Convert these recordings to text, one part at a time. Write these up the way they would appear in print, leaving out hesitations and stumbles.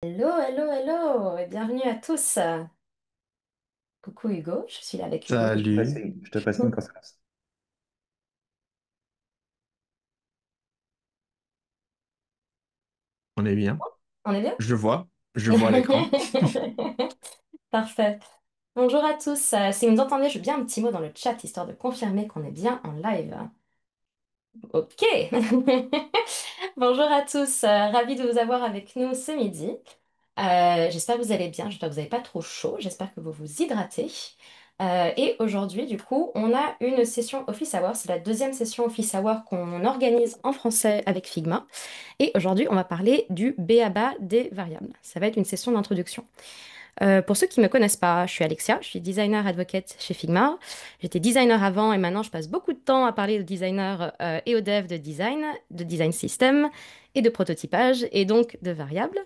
Hello, hello, hello, et bienvenue à tous. Coucou Hugo, je suis là avec Hugo. Salut, Je te passe une conférence. on est bien. On est bien? Je vois l'écran. Parfait. Bonjour à tous. Si vous nous entendez, je veux bien un petit mot dans le chat histoire de confirmer qu'on est bien en live. Ok. Bonjour à tous. Ravi de vous avoir avec nous ce midi. J'espère que vous allez bien. J'espère que vous n'avez pas trop chaud. J'espère que vous vous hydratez. Et aujourd'hui, du coup, on a une session Office Hour. C'est la deuxième session Office Hour qu'on organise en français avec Figma. Et aujourd'hui, on va parler du b.a.-ba des variables. Ça va être une session d'introduction. Pour ceux qui ne me connaissent pas, je suis Alexia, je suis designer advocate chez Figma. J'étais designer avant et maintenant je passe beaucoup de temps à parler aux designers et aux devs de design system et de prototypage et donc de variables.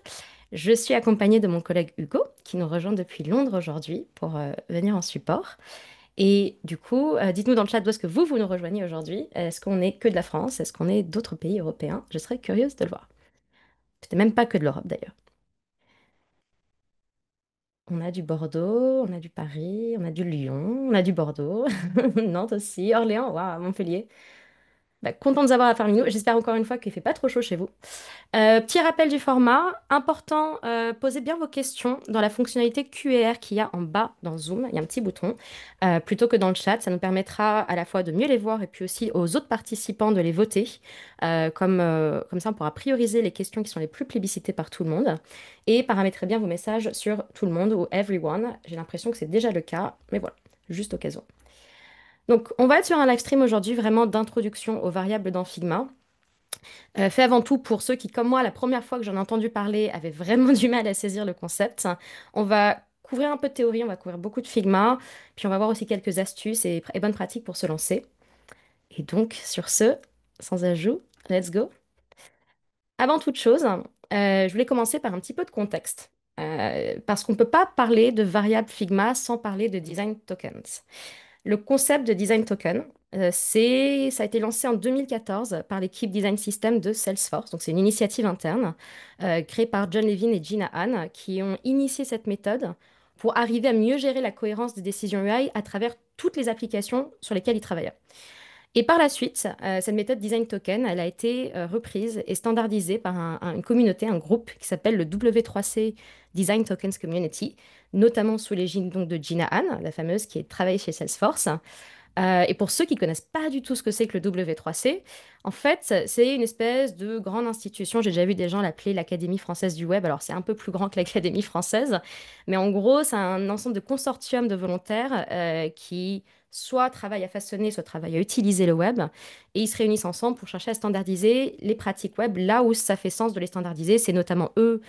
Je suis accompagnée de mon collègue Hugo qui nous rejoint depuis Londres aujourd'hui pour venir en support. Et du coup, dites-nous dans le chat d'où est-ce que vous nous rejoignez aujourd'hui. Est-ce qu'on est que de la France? Est-ce qu'on est d'autres pays européens? Je serais curieuse de le voir. C'était même pas que de l'Europe d'ailleurs. On a du Bordeaux, on a du Paris, on a du Lyon, on a du Bordeaux, Nantes aussi, Orléans, waouh, Montpellier. Bah, content de vous avoir parmi nous. J'espère encore une fois qu'il fait pas trop chaud chez vous. Petit rappel du format, important, posez bien vos questions dans la fonctionnalité Q&R qu'il y a en bas dans Zoom. Il y a un petit bouton, plutôt que dans le chat. Ça nous permettra à la fois de mieux les voir et puis aussi aux autres participants de les voter. Comme ça, on pourra prioriser les questions qui sont les plus plébiscitées par tout le monde et paramétrer bien vos messages sur tout le monde ou everyone. J'ai l'impression que c'est déjà le cas, mais voilà, juste au cas où. Donc, on va être sur un live stream aujourd'hui vraiment d'introduction aux variables dans Figma. Fait avant tout pour ceux qui, comme moi, la première fois que j'en ai entendu parler, avaient vraiment du mal à saisir le concept. On va couvrir un peu de théorie, on va couvrir beaucoup de Figma, puis on va voir aussi quelques astuces et bonnes pratiques pour se lancer. Et donc, sur ce, sans ajout, let's go. Avant toute chose, je voulais commencer par un petit peu de contexte. Parce qu'on ne peut pas parler de variables Figma sans parler de design tokens. Le concept de design token, ça a été lancé en 2014 par l'équipe Design System de Salesforce. Donc, c'est une initiative interne créée par John Levin et Gina Han qui ont initié cette méthode pour arriver à mieux gérer la cohérence des décisions UI à travers toutes les applications sur lesquelles ils travaillaient. Et par la suite, cette méthode design token, elle a été reprise et standardisée par une communauté, un groupe qui s'appelle le W3C Design Tokens Community, notamment sous l'égide donc de Gina Han, la fameuse qui travaille chez Salesforce. Et pour ceux qui connaissent pas du tout ce que c'est que le W3C, en fait, c'est une espèce de grande institution. J'ai déjà vu des gens l'appeler l'Académie française du web. Alors, c'est un peu plus grand que l'Académie française, mais en gros, c'est un ensemble de consortiums de volontaires qui soit travaillent à façonner, soit travaillent à utiliser le web. Et ils se réunissent ensemble pour chercher à standardiser les pratiques web là où ça fait sens de les standardiser. C'est notamment eux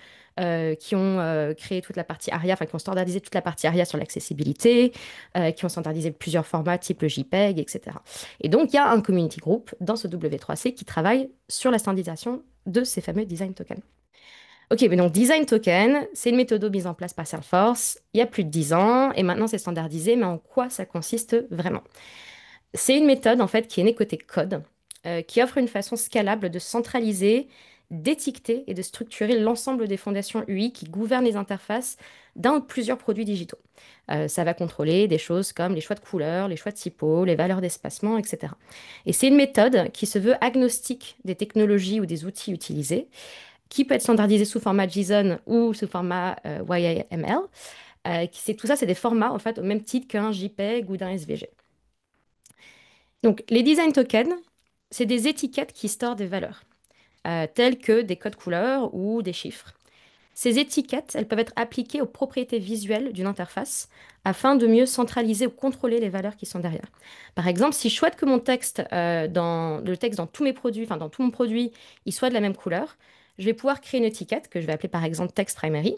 qui ont créé toute la partie ARIA, enfin qui ont standardisé toute la partie ARIA sur l'accessibilité, qui ont standardisé plusieurs formats type le JPEG, etc. Et donc, il y a un community group dans ce W3C qui travaille sur la standardisation de ces fameux design tokens. Ok, mais donc design token, c'est une méthode mise en place par Salesforce il y a plus de 10 ans et maintenant c'est standardisé, mais en quoi ça consiste vraiment? C'est une méthode en fait qui est née côté code, qui offre une façon scalable de centraliser, d'étiqueter et de structurer l'ensemble des fondations UI qui gouvernent les interfaces d'un ou de plusieurs produits digitaux. Ça va contrôler des choses comme les choix de couleurs, les choix de typos, les valeurs d'espacement, etc. Et c'est une méthode qui se veut agnostique des technologies ou des outils utilisés, qui peut être standardisée sous format JSON ou sous format YAML. Tout ça, c'est des formats en fait au même titre qu'un JPEG ou d'un SVG. Donc, les design tokens, c'est des étiquettes qui storent des valeurs, telles que des codes couleurs ou des chiffres. Ces étiquettes, elles peuvent être appliquées aux propriétés visuelles d'une interface afin de mieux centraliser ou contrôler les valeurs qui sont derrière. Par exemple, si je souhaite que mon texte, le texte dans tous mes produits, enfin dans tout mon produit, il soit de la même couleur, je vais pouvoir créer une étiquette que je vais appeler par exemple text primary,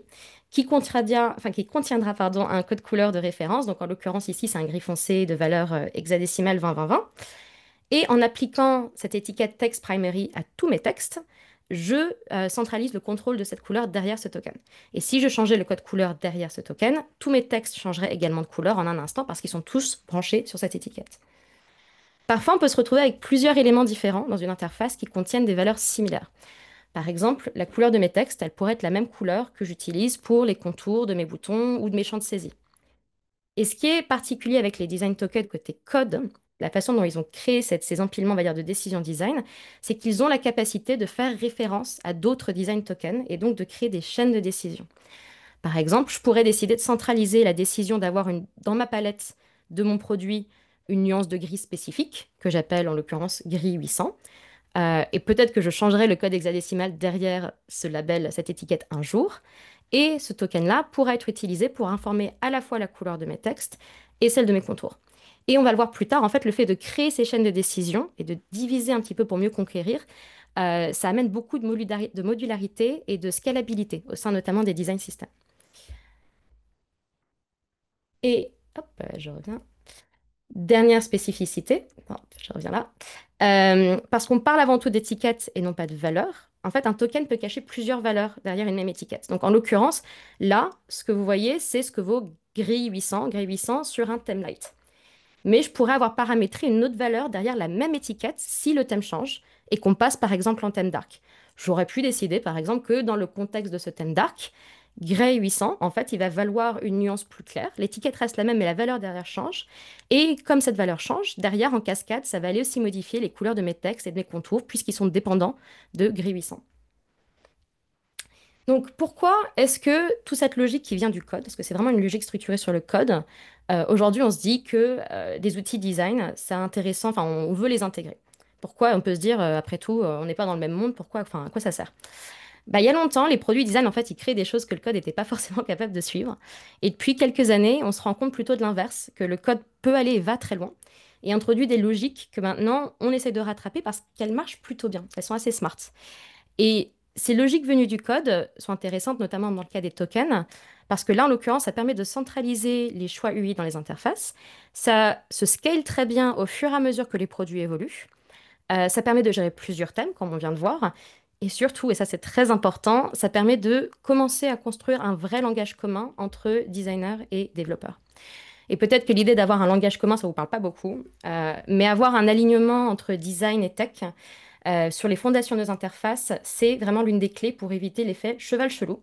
qui contiendra un code couleur de référence. Donc en l'occurrence ici, c'est un gris foncé de valeur hexadécimale 20-20-20. Et en appliquant cette étiquette text primary à tous mes textes, je centralise le contrôle de cette couleur derrière ce token. Et si je changeais le code couleur derrière ce token, tous mes textes changeraient également de couleur en un instant parce qu'ils sont tous branchés sur cette étiquette. Parfois, on peut se retrouver avec plusieurs éléments différents dans une interface qui contiennent des valeurs similaires. Par exemple, la couleur de mes textes, elle pourrait être la même couleur que j'utilise pour les contours de mes boutons ou de mes champs de saisie. Et ce qui est particulier avec les design tokens côté code, la façon dont ils ont créé ces empilements, on va dire, de décision design, c'est qu'ils ont la capacité de faire référence à d'autres design tokens et donc de créer des chaînes de décision. Par exemple, je pourrais décider de centraliser la décision d'avoir dans ma palette de mon produit une nuance de gris spécifique, que j'appelle en l'occurrence gris 800. Et peut-être que je changerai le code hexadécimal derrière ce label, cette étiquette un jour. Et ce token-là pourra être utilisé pour informer à la fois la couleur de mes textes et celle de mes contours. Et on va le voir plus tard, en fait, le fait de créer ces chaînes de décision et de diviser un petit peu pour mieux conquérir, ça amène beaucoup de modularité et de scalabilité au sein notamment des design systems. Et hop, je reviens. Dernière spécificité, hop, je reviens là. Parce qu'on parle avant tout d'étiquette et non pas de valeur, en fait, un token peut cacher plusieurs valeurs derrière une même étiquette. Donc, en l'occurrence, là, ce que vous voyez, c'est ce que vaut gris 800 sur un template. Mais je pourrais avoir paramétré une autre valeur derrière la même étiquette si le thème change et qu'on passe par exemple en thème dark. J'aurais pu décider par exemple que dans le contexte de ce thème dark, Grey 800, en fait, il va valoir une nuance plus claire. L'étiquette reste la même, mais la valeur derrière change. Et comme cette valeur change, derrière, en cascade, ça va aller aussi modifier les couleurs de mes textes et de mes contours, puisqu'ils sont dépendants de Grey 800. Donc pourquoi est-ce que toute cette logique qui vient du code, parce que c'est vraiment une logique structurée sur le code, aujourd'hui on se dit que des outils design, c'est intéressant, enfin on veut les intégrer. Pourquoi on peut se dire, après tout, on n'est pas dans le même monde, pourquoi, enfin à quoi ça sert? Bah, il y a longtemps, les produits design, en fait, ils créent des choses que le code n'était pas forcément capable de suivre. Et depuis quelques années, on se rend compte plutôt de l'inverse, que le code peut aller et va très loin, et introduit des logiques que maintenant on essaie de rattraper parce qu'elles marchent plutôt bien, elles sont assez smart. Et ces logiques venues du code sont intéressantes, notamment dans le cas des tokens, parce que là, en l'occurrence, ça permet de centraliser les choix UI dans les interfaces. Ça se scale très bien au fur et à mesure que les produits évoluent. Ça permet de gérer plusieurs thèmes, comme on vient de voir. Et surtout, et ça c'est très important, ça permet de commencer à construire un vrai langage commun entre designers et développeurs. Et peut-être que l'idée d'avoir un langage commun, ça ne vous parle pas beaucoup, mais avoir un alignement entre design et tech sur les fondations de nos interfaces, c'est vraiment l'une des clés pour éviter l'effet cheval chelou,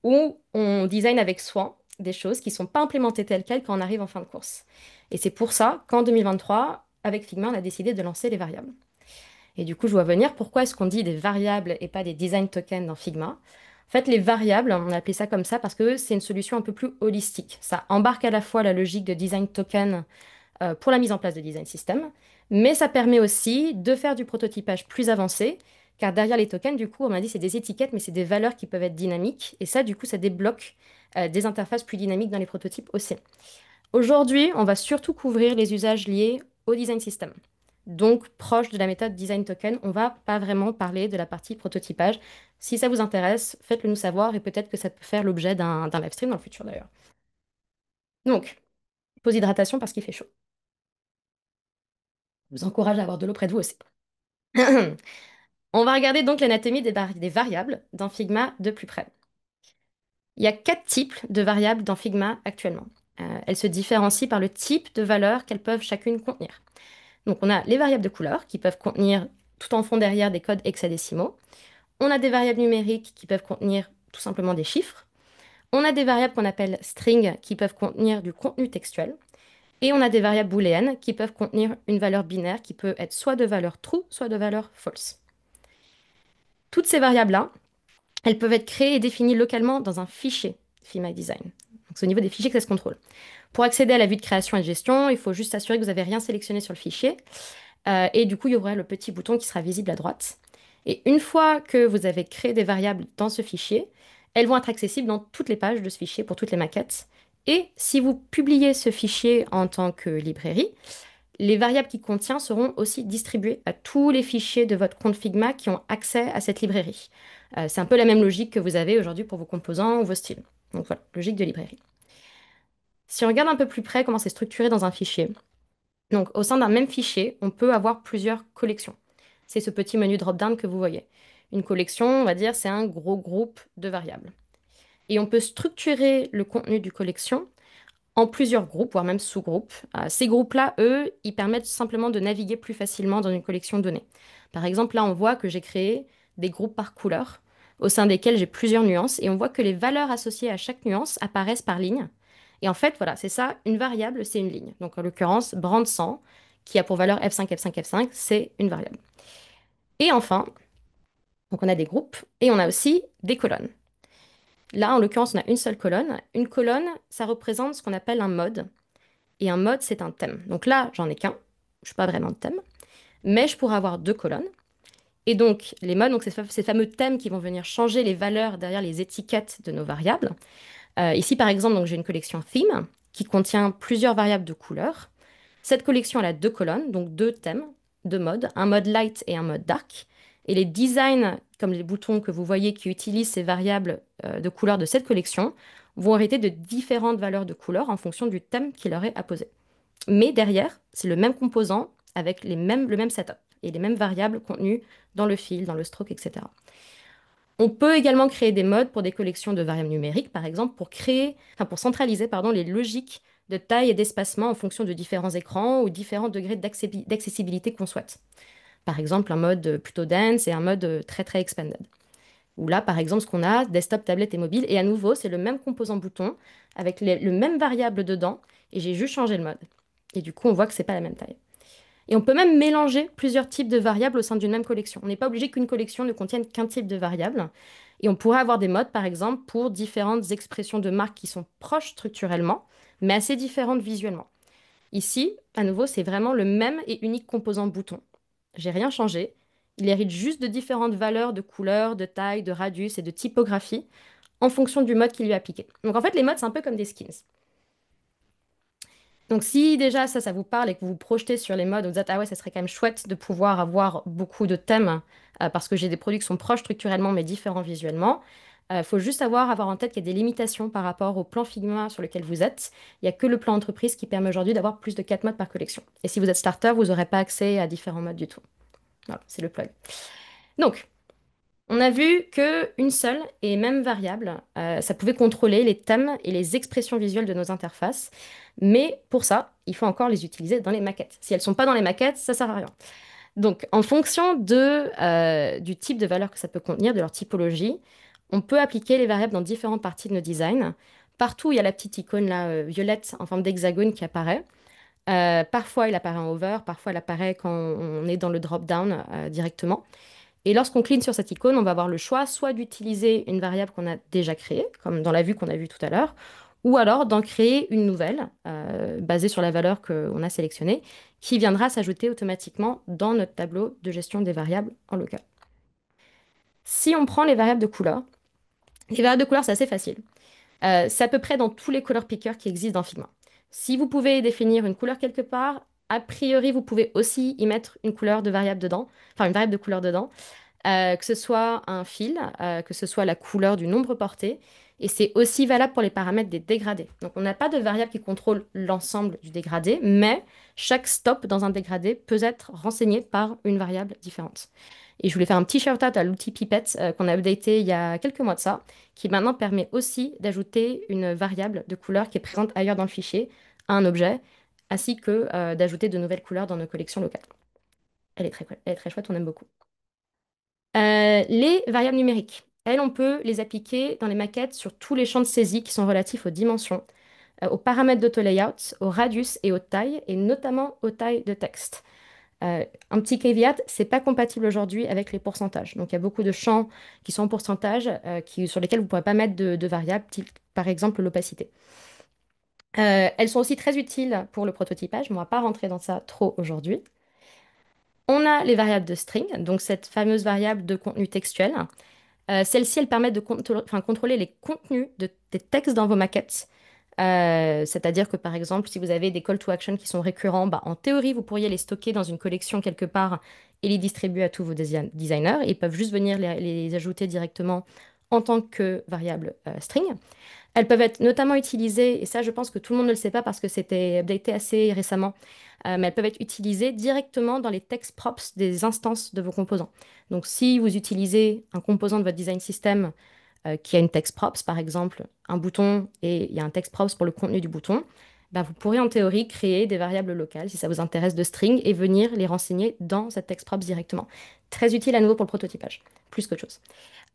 où on design avec soin des choses qui ne sont pas implémentées telles quelles quand on arrive en fin de course. Et c'est pour ça qu'en 2023, avec Figma, on a décidé de lancer les variables. Et du coup, je vois venir pourquoi est-ce qu'on dit des variables et pas des design tokens dans Figma. En fait, les variables, on a appelé ça comme ça parce que c'est une solution un peu plus holistique. Ça embarque à la fois la logique de design token pour la mise en place de design system, mais ça permet aussi de faire du prototypage plus avancé, car derrière les tokens, du coup, on m'a dit c'est des étiquettes, mais c'est des valeurs qui peuvent être dynamiques, et ça, du coup, ça débloque des interfaces plus dynamiques dans les prototypes aussi. Aujourd'hui, on va surtout couvrir les usages liés au design system. Donc, proche de la méthode design token, on va pas vraiment parler de la partie prototypage. Si ça vous intéresse, faites-le nous savoir et peut-être que ça peut faire l'objet d'un live stream dans le futur d'ailleurs. Donc, pause hydratation parce qu'il fait chaud. Je vous encourage à avoir de l'eau près de vous aussi. On va regarder donc l'anatomie des variables dans Figma de plus près. Il y a quatre types de variables dans Figma actuellement. Elles se différencient par le type de valeur qu'elles peuvent chacune contenir. Donc on a les variables de couleur qui peuvent contenir tout en fond derrière des codes hexadécimaux. On a des variables numériques qui peuvent contenir tout simplement des chiffres. On a des variables qu'on appelle string qui peuvent contenir du contenu textuel. Et on a des variables booléennes qui peuvent contenir une valeur binaire qui peut être soit de valeur true, soit de valeur false. Toutes ces variables-là, elles peuvent être créées et définies localement dans un fichier Figma Design. Donc c'est au niveau des fichiers que ça se contrôle. Pour accéder à la vue de création et de gestion, il faut juste s'assurer que vous n'avez rien sélectionné sur le fichier. Et du coup, il y aura le petit bouton qui sera visible à droite. Et une fois que vous avez créé des variables dans ce fichier, elles vont être accessibles dans toutes les pages de ce fichier pour toutes les maquettes. Et si vous publiez ce fichier en tant que librairie, les variables qu'il contient seront aussi distribuées à tous les fichiers de votre compte Figma qui ont accès à cette librairie. C'est un peu la même logique que vous avez aujourd'hui pour vos composants ou vos styles. Donc voilà, logique de librairie. Si on regarde un peu plus près comment c'est structuré dans un fichier, donc au sein d'un même fichier, on peut avoir plusieurs collections. C'est ce petit menu drop-down que vous voyez. Une collection, on va dire, c'est un gros groupe de variables. Et on peut structurer le contenu du collection en plusieurs groupes, voire même sous-groupes. Ces groupes-là, eux, ils permettent simplement de naviguer plus facilement dans une collection donnée. Par exemple, là, on voit que j'ai créé des groupes par couleur, au sein desquels j'ai plusieurs nuances, et on voit que les valeurs associées à chaque nuance apparaissent par ligne. Et en fait, voilà, c'est ça, une variable, c'est une ligne. Donc en l'occurrence, brand 100, qui a pour valeur F5, F5, F5, c'est une variable. Et enfin, donc on a des groupes, et on a aussi des colonnes. Là, en l'occurrence, on a une seule colonne. Une colonne, ça représente ce qu'on appelle un mode. Et un mode, c'est un thème. Donc là, j'en ai qu'un. Je suis pas vraiment de thème. Mais je pourrais avoir deux colonnes. Et donc, les modes, donc ces fameux thèmes qui vont venir changer les valeurs derrière les étiquettes de nos variables. Ici, par exemple, donc j'ai une collection theme qui contient plusieurs variables de couleurs. Cette collection, elle a deux colonnes, donc deux thèmes, deux modes, un mode light et un mode dark. Et les designs, comme les boutons que vous voyez qui utilisent ces variables de couleurs de cette collection, vont hériter de différentes valeurs de couleurs en fonction du thème qui leur est apposé. Mais derrière, c'est le même composant avec le même setup et les mêmes variables contenues dans le fil, dans le stroke, etc. On peut également créer des modes pour des collections de variables numériques, par exemple, pour centraliser, pardon, les logiques de taille et d'espacement en fonction de différents écrans ou différents degrés d'accessibilité qu'on souhaite. Par exemple, un mode plutôt dense et un mode très très expanded. Ou là, par exemple, ce qu'on a, desktop, tablette et mobile, et à nouveau, c'est le même composant bouton avec le même variable dedans, et j'ai juste changé le mode. Et du coup, on voit que c'est pas la même taille. Et on peut même mélanger plusieurs types de variables au sein d'une même collection. On n'est pas obligé qu'une collection ne contienne qu'un type de variable. Et on pourrait avoir des modes, par exemple, pour différentes expressions de marque qui sont proches structurellement, mais assez différentes visuellement. Ici, à nouveau, c'est vraiment le même et unique composant bouton. J'ai rien changé. Il hérite juste de différentes valeurs de couleur, de taille, de radius et de typographie en fonction du mode qui lui est appliqué. Donc en fait, les modes, c'est un peu comme des skins. Donc si déjà ça vous parle et que vous vous projetez sur les modes, vous dites, ah ouais, ça serait quand même chouette de pouvoir avoir beaucoup de thèmes parce que j'ai des produits qui sont proches structurellement mais différents visuellement. Il faut juste avoir en tête qu'il y a des limitations par rapport au plan Figma sur lequel vous êtes. Il n'y a que le plan entreprise qui permet aujourd'hui d'avoir plus de 4 modes par collection. Et si vous êtes starter, vous n'aurez pas accès à différents modes du tout. Voilà, c'est le plug. Donc, on a vu qu'une seule et même variable, ça pouvait contrôler les thèmes et les expressions visuelles de nos interfaces. Mais pour ça, il faut encore les utiliser dans les maquettes. Si elles ne sont pas dans les maquettes, ça ne sert à rien. Donc, en fonction du type de valeur que ça peut contenir, de leur typologie, on peut appliquer les variables dans différentes parties de nos designs. Partout, il y a la petite icône là, violette en forme d'hexagone qui apparaît. Parfois, il apparaît en hover, parfois, il apparaît quand on est dans le drop-down directement. Et lorsqu'on clique sur cette icône, on va avoir le choix soit d'utiliser une variable qu'on a déjà créée, comme dans la vue qu'on a vue tout à l'heure, ou alors d'en créer une nouvelle, basée sur la valeur qu'on a sélectionnée, qui viendra s'ajouter automatiquement dans notre tableau de gestion des variables en local. Si on prend les variables de couleur, c'est assez facile. C'est à peu près dans tous les color pickers qui existent dans Figma. Si vous pouvez définir une couleur quelque part, a priori, vous pouvez aussi y mettre une couleur de variable dedans, enfin une variable de couleur dedans. Que ce soit un fil, que ce soit la couleur du nombre porté. Et c'est aussi valable pour les paramètres des dégradés. Donc on n'a pas de variable qui contrôle l'ensemble du dégradé, mais chaque stop dans un dégradé peut être renseigné par une variable différente. Et je voulais faire un petit shout-out à l'outil Pipette qu'on a updaté il y a quelques mois de ça, qui maintenant permet aussi d'ajouter une variable de couleur qui est présente ailleurs dans le fichier à un objet, ainsi que d'ajouter de nouvelles couleurs dans nos collections locales. Elle est très chouette, on aime beaucoup. Les variables numériques, elles, on peut les appliquer dans les maquettes sur tous les champs de saisie qui sont relatifs aux dimensions, aux paramètres d'auto-layout, au radius et aux tailles, et notamment aux tailles de texte. Un petit caveat, c'est pas compatible aujourd'hui avec les pourcentages. Donc il y a beaucoup de champs qui sont en pourcentage, sur lesquels vous ne pourrez pas mettre de variables, par exemple l'opacité. Elles sont aussi très utiles pour le prototypage, mais on ne va pas rentrer dans ça trop aujourd'hui. On a les variables de string, donc cette fameuse variable de contenu textuel. Celles-ci, elles permettent de contrôler les contenus des textes dans vos maquettes. C'est-à-dire que par exemple, si vous avez des call to action qui sont récurrents, bah, en théorie, vous pourriez les stocker dans une collection quelque part et les distribuer à tous vos designers. Ils peuvent juste venir les ajouter directement en tant que variable string. Elles peuvent être notamment utilisées, et ça je pense que tout le monde ne le sait pas parce que c'était updaté assez récemment, mais elles peuvent être utilisées directement dans les text props des instances de vos composants. Donc si vous utilisez un composant de votre design system qui a une text props, par exemple un bouton, et il y a un text props pour le contenu du bouton, bah, vous pourrez en théorie créer des variables locales si ça vous intéresse de string et venir les renseigner dans cette text props directement. Très utile à nouveau pour le prototypage, plus qu'autre chose.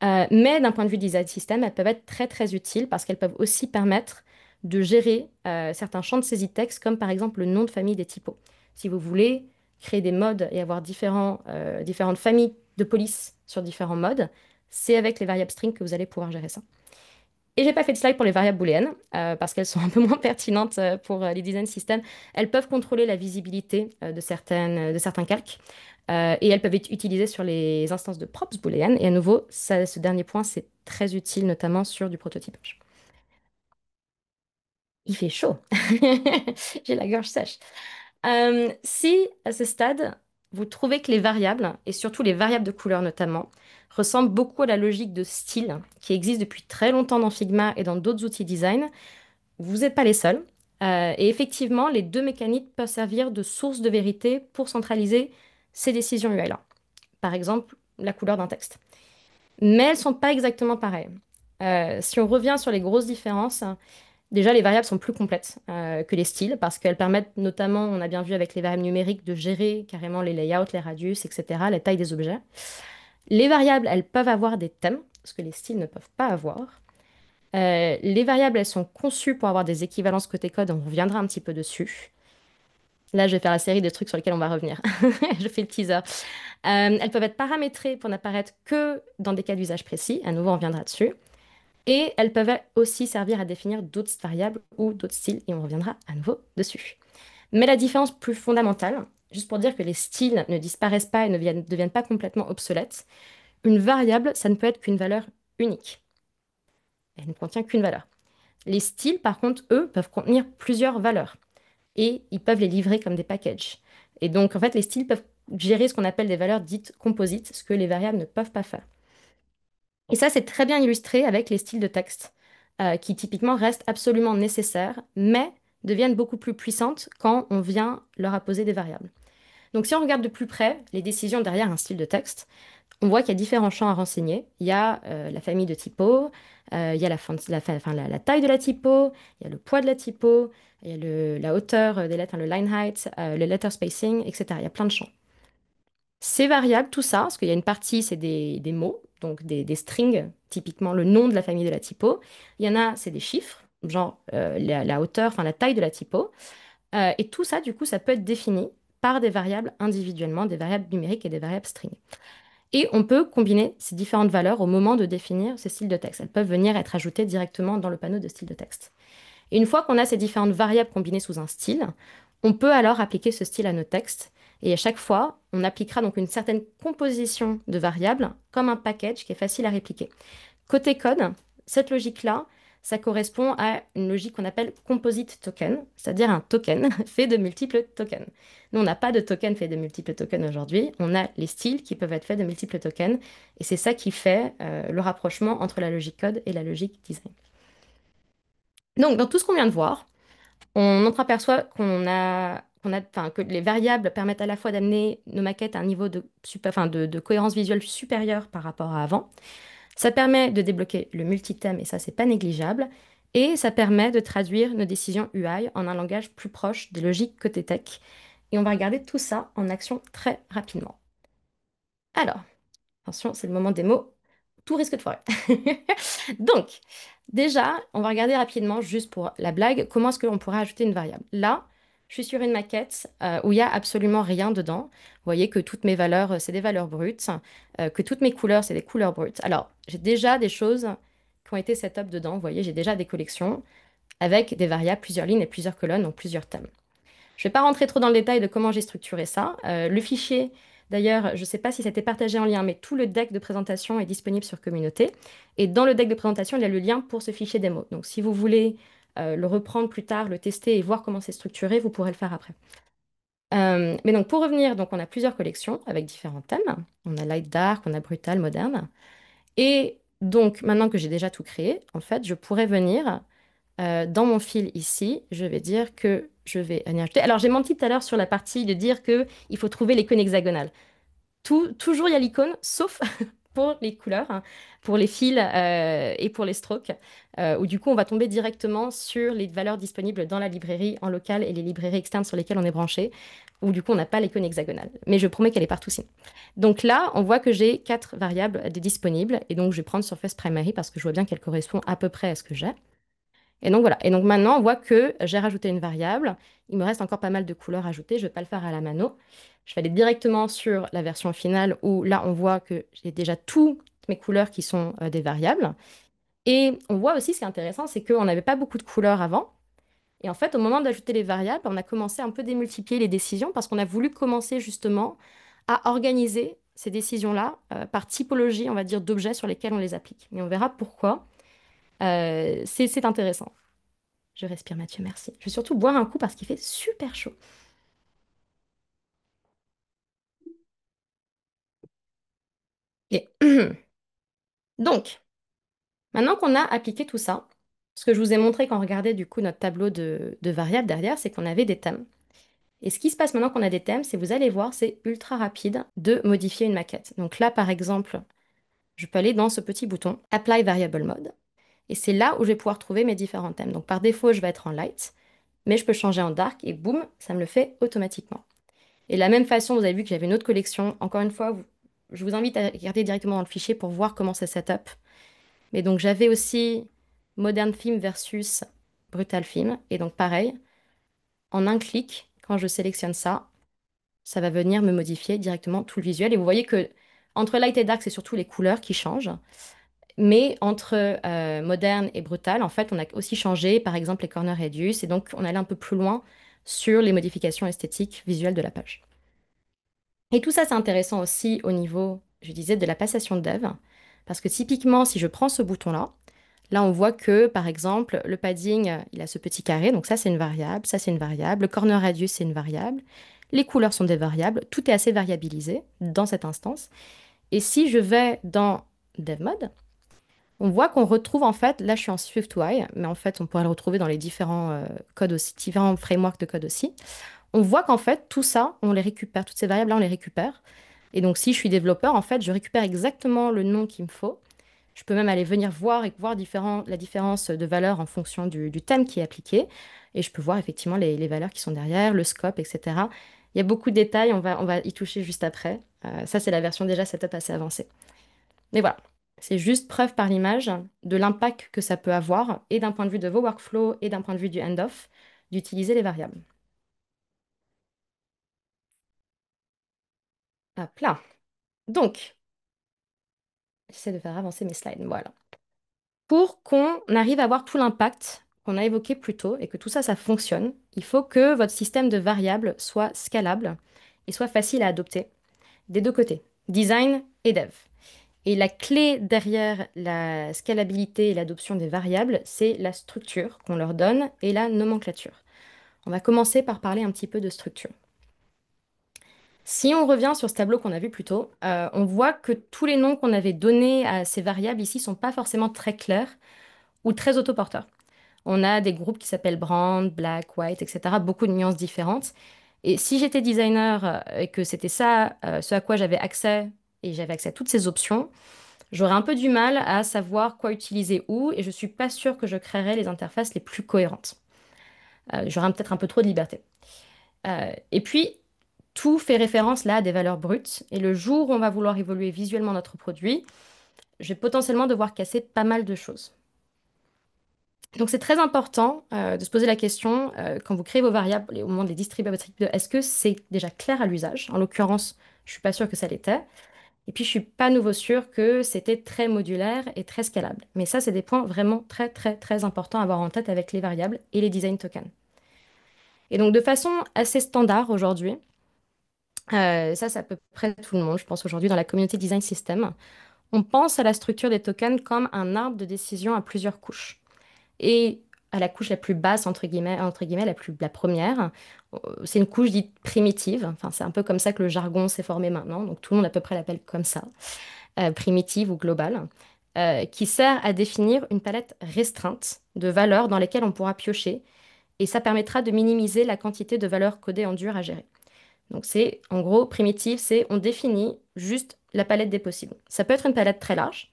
Mais d'un point de vue design system, elles peuvent être très très utiles parce qu'elles peuvent aussi permettre de gérer certains champs de saisie de texte, comme par exemple le nom de famille des typos. Si vous voulez créer des modes et avoir différentes familles de police sur différents modes, c'est avec les variables string que vous allez pouvoir gérer ça. Et j'ai pas fait de slide pour les variables booléennes parce qu'elles sont un peu moins pertinentes pour les design systems. Elles peuvent contrôler la visibilité de certains calques et elles peuvent être utilisées sur les instances de props booléennes. Et à nouveau, ce dernier point, c'est très utile, notamment sur du prototypage. Il fait chaud. J'ai la gorge sèche. Si à ce stade, vous trouvez que les variables, et surtout les variables de couleur notamment, ressemblent beaucoup à la logique de style qui existe depuis très longtemps dans Figma et dans d'autres outils design, vous n'êtes pas les seuls. Et effectivement, les deux mécaniques peuvent servir de source de vérité pour centraliser ces décisions UI-là. Par exemple, la couleur d'un texte. Mais elles ne sont pas exactement pareilles. Si on revient sur les grosses différences, déjà les variables sont plus complètes que les styles parce qu'elles permettent notamment, on a bien vu avec les variables numériques, de gérer carrément les layouts, les radius, etc., la taille des objets. Les variables, elles peuvent avoir des thèmes, ce que les styles ne peuvent pas avoir. Les variables, elles sont conçues pour avoir des équivalences côté code, on reviendra un petit peu dessus. Là, je vais faire la série de trucs sur lesquels on va revenir. Je fais le teaser. Elles peuvent être paramétrées pour n'apparaître que dans des cas d'usage précis. À nouveau, on reviendra dessus. Et elles peuvent aussi servir à définir d'autres variables ou d'autres styles, et on reviendra à nouveau dessus. Mais la différence plus fondamentale, juste pour dire que les styles ne disparaissent pas et ne deviennent pas complètement obsolètes, une variable, ça ne peut être qu'une valeur unique. Elle ne contient qu'une valeur. Les styles, par contre, eux, peuvent contenir plusieurs valeurs et ils peuvent les livrer comme des packages. Et donc, en fait, les styles peuvent gérer ce qu'on appelle des valeurs dites composites, ce que les variables ne peuvent pas faire. Et ça, c'est très bien illustré avec les styles de texte, qui typiquement restent absolument nécessaires, mais deviennent beaucoup plus puissantes quand on vient leur apposer des variables. Donc, si on regarde de plus près les décisions derrière un style de texte, on voit qu'il y a différents champs à renseigner. Il y a la famille de typos, il y a la taille de la typo, il y a le poids de la typo, il y a la hauteur des lettres, hein, le line height, le letter spacing, etc. Il y a plein de champs. Ces variables, tout ça, parce qu'il y a une partie, c'est des mots, donc des strings, typiquement le nom de la famille de la typo. Il y en a, c'est des chiffres, genre la hauteur, enfin la taille de la typo. Et tout ça, du coup, ça peut être défini par des variables individuellement, des variables numériques et des variables strings. Et on peut combiner ces différentes valeurs au moment de définir ces styles de texte. Elles peuvent venir être ajoutées directement dans le panneau de style de texte. Et une fois qu'on a ces différentes variables combinées sous un style, on peut alors appliquer ce style à nos textes. Et à chaque fois, on appliquera donc une certaine composition de variables comme un package qui est facile à répliquer. Côté code, cette logique-là, ça correspond à une logique qu'on appelle composite token, c'est-à-dire un token fait de multiples tokens. Nous, on n'a pas de token fait de multiples tokens aujourd'hui, on a les styles qui peuvent être faits de multiples tokens, et c'est ça qui fait le rapprochement entre la logique code et la logique design. Donc, dans tout ce qu'on vient de voir, on entreaperçoit enfin, que les variables permettent à la fois d'amener nos maquettes à un niveau de cohérence visuelle supérieur par rapport à avant. Ça permet de débloquer le multithème, et ça, c'est pas négligeable. Et ça permet de traduire nos décisions UI en un langage plus proche des logiques côté tech. Et on va regarder tout ça en action très rapidement. Alors, attention, c'est le moment des mots. Tout risque de foirer. Donc, déjà, on va regarder rapidement, juste pour la blague, comment est-ce qu'on pourrait ajouter une variable. Là, je suis sur une maquette où il n'y a absolument rien dedans. Vous voyez que toutes mes valeurs, c'est des valeurs brutes, que toutes mes couleurs, c'est des couleurs brutes. Alors, j'ai déjà des choses qui ont été set-up dedans. Vous voyez, j'ai déjà des collections avec des variables, plusieurs lignes et plusieurs colonnes, donc plusieurs thèmes. Je ne vais pas rentrer trop dans le détail de comment j'ai structuré ça. Le fichier, d'ailleurs, je ne sais pas si c'était partagé en lien, mais tout le deck de présentation est disponible sur Communauté. Et dans le deck de présentation, il y a le lien pour ce fichier démo. Donc si vous voulez le reprendre plus tard, le tester et voir comment c'est structuré, vous pourrez le faire après. Mais donc pour revenir, donc on a plusieurs collections avec différents thèmes. On a light dark, on a brutal, moderne. Et donc maintenant que j'ai déjà tout créé, en fait, je pourrais venir dans mon fil ici, je vais dire que je vais en ajouter. Alors, j'ai menti tout à l'heure sur la partie de dire que il faut trouver l'icône hexagonale. Toujours, il y a l'icône, sauf pour les couleurs, hein, pour les fils et pour les strokes, où du coup on va tomber directement sur les valeurs disponibles dans la librairie en local et les librairies externes sur lesquelles on est branché, où du coup on n'a pas l'icône hexagonale. Mais je promets qu'elle est partout sinon. Donc là, on voit que j'ai quatre variables de disponibles, et donc je vais prendre Surface Primary parce que je vois bien qu'elle correspond à peu près à ce que j'ai. Et donc voilà. Et donc maintenant, on voit que j'ai rajouté une variable. Il me reste encore pas mal de couleurs ajoutées. Je ne vais pas le faire à la mano. Je vais aller directement sur la version finale où là, on voit que j'ai déjà toutes mes couleurs qui sont des variables. Et on voit aussi, ce qui est intéressant, c'est qu'on n'avait pas beaucoup de couleurs avant. Et en fait, au moment d'ajouter les variables, on a commencé un peu démultiplier les décisions parce qu'on a voulu commencer justement à organiser ces décisions-là par typologie, on va dire, d'objets sur lesquels on les applique. Et on verra pourquoi. C'est intéressant. Je respire, Mathieu, merci. Je vais surtout boire un coup parce qu'il fait super chaud. Ok. Donc, maintenant qu'on a appliqué tout ça, ce que je vous ai montré quand on regardait du coup notre tableau de variables derrière, c'est qu'on avait des thèmes. Et ce qui se passe maintenant qu'on a des thèmes, c'est vous allez voir, c'est ultra rapide de modifier une maquette. Donc là, par exemple, je peux aller dans ce petit bouton Apply Variable Mode. Et c'est là où je vais pouvoir trouver mes différents thèmes. Donc par défaut, je vais être en light, mais je peux changer en dark et boum, ça me le fait automatiquement. Et de la même façon, vous avez vu que j'avais une autre collection. Encore une fois, je vous invite à regarder directement dans le fichier pour voir comment c'est setup. Mais donc j'avais aussi Modern Film versus Brutal Film. Et donc pareil, en un clic, quand je sélectionne ça, ça va venir me modifier directement tout le visuel. Et vous voyez que entre light et dark, c'est surtout les couleurs qui changent. Mais entre moderne et brutal, en fait, on a aussi changé, par exemple, les corner radius. Et donc, on allait un peu plus loin sur les modifications esthétiques visuelles de la page. Et tout ça, c'est intéressant aussi au niveau, je disais, de la passation de dev. Parce que typiquement, si je prends ce bouton-là, là, on voit que, par exemple, le padding, il a ce petit carré. Donc ça, c'est une variable. Ça, c'est une variable. Le corner radius, c'est une variable. Les couleurs sont des variables. Tout est assez variabilisé dans cette instance. Et si je vais dans Dev Mode, on voit qu'on retrouve en fait, là je suis en SwiftUI, mais en fait on pourrait le retrouver dans les différents codes aussi, différents frameworks de code aussi. On voit qu'en fait tout ça, on les récupère, toutes ces variables-là, on les récupère. Et donc si je suis développeur, en fait, je récupère exactement le nom qu'il me faut. Je peux même aller venir voir et voir la différence de valeur en fonction du thème qui est appliqué. Et je peux voir effectivement les valeurs qui sont derrière, le scope, etc. Il y a beaucoup de détails, on va y toucher juste après. Ça, c'est la version déjà setup assez avancée. Mais voilà, c'est juste preuve par l'image de l'impact que ça peut avoir, et d'un point de vue de vos workflows, et d'un point de vue du end-off, d'utiliser les variables. Hop là. Donc, j'essaie de faire avancer mes slides. Voilà. Pour qu'on arrive à avoir tout l'impact qu'on a évoqué plus tôt et que tout ça, ça fonctionne, il faut que votre système de variables soit scalable et soit facile à adopter des deux côtés, design et dev. Et la clé derrière la scalabilité et l'adoption des variables, c'est la structure qu'on leur donne et la nomenclature. On va commencer par parler un petit peu de structure. Si on revient sur ce tableau qu'on a vu plus tôt, on voit que tous les noms qu'on avait donnés à ces variables ici sont pas forcément très clairs ou très autoporteurs. On a des groupes qui s'appellent brand, black, white, etc. Beaucoup de nuances différentes. Et si j'étais designer et que c'était ça, ce à quoi j'avais accès, et j'avais accès à toutes ces options, j'aurais un peu du mal à savoir quoi utiliser où, et je suis pas sûre que je créerais les interfaces les plus cohérentes. J'aurais peut-être un peu trop de liberté. Et puis, tout fait référence là à des valeurs brutes, et le jour où on va vouloir évoluer visuellement notre produit, je vais potentiellement devoir casser pas mal de choses. Donc c'est très important de se poser la question quand vous créez vos variables et au moment de les distribuer à votre équipe, est-ce que c'est déjà clair à l'usage? En l'occurrence, je suis pas sûre que ça l'était. Et puis je suis pas nouveau sûre que c'était très modulaire et très scalable. Mais ça, c'est des points vraiment très très très importants à avoir en tête avec les variables et les design tokens. Et donc de façon assez standard aujourd'hui, ça c'est à peu près tout le monde, je pense aujourd'hui dans la communauté design system, on pense à la structure des tokens comme un arbre de décision à plusieurs couches. Et à la couche la plus basse, entre guillemets la première, c'est une couche dite primitive. Enfin, c'est un peu comme ça que le jargon s'est formé maintenant. Donc tout le monde à peu près l'appelle comme ça, primitive ou globale, qui sert à définir une palette restreinte de valeurs dans lesquelles on pourra piocher. Et ça permettra de minimiser la quantité de valeurs codées en dur à gérer. Donc c'est, en gros, primitive, c'est on définit juste la palette des possibles. Ça peut être une palette très large,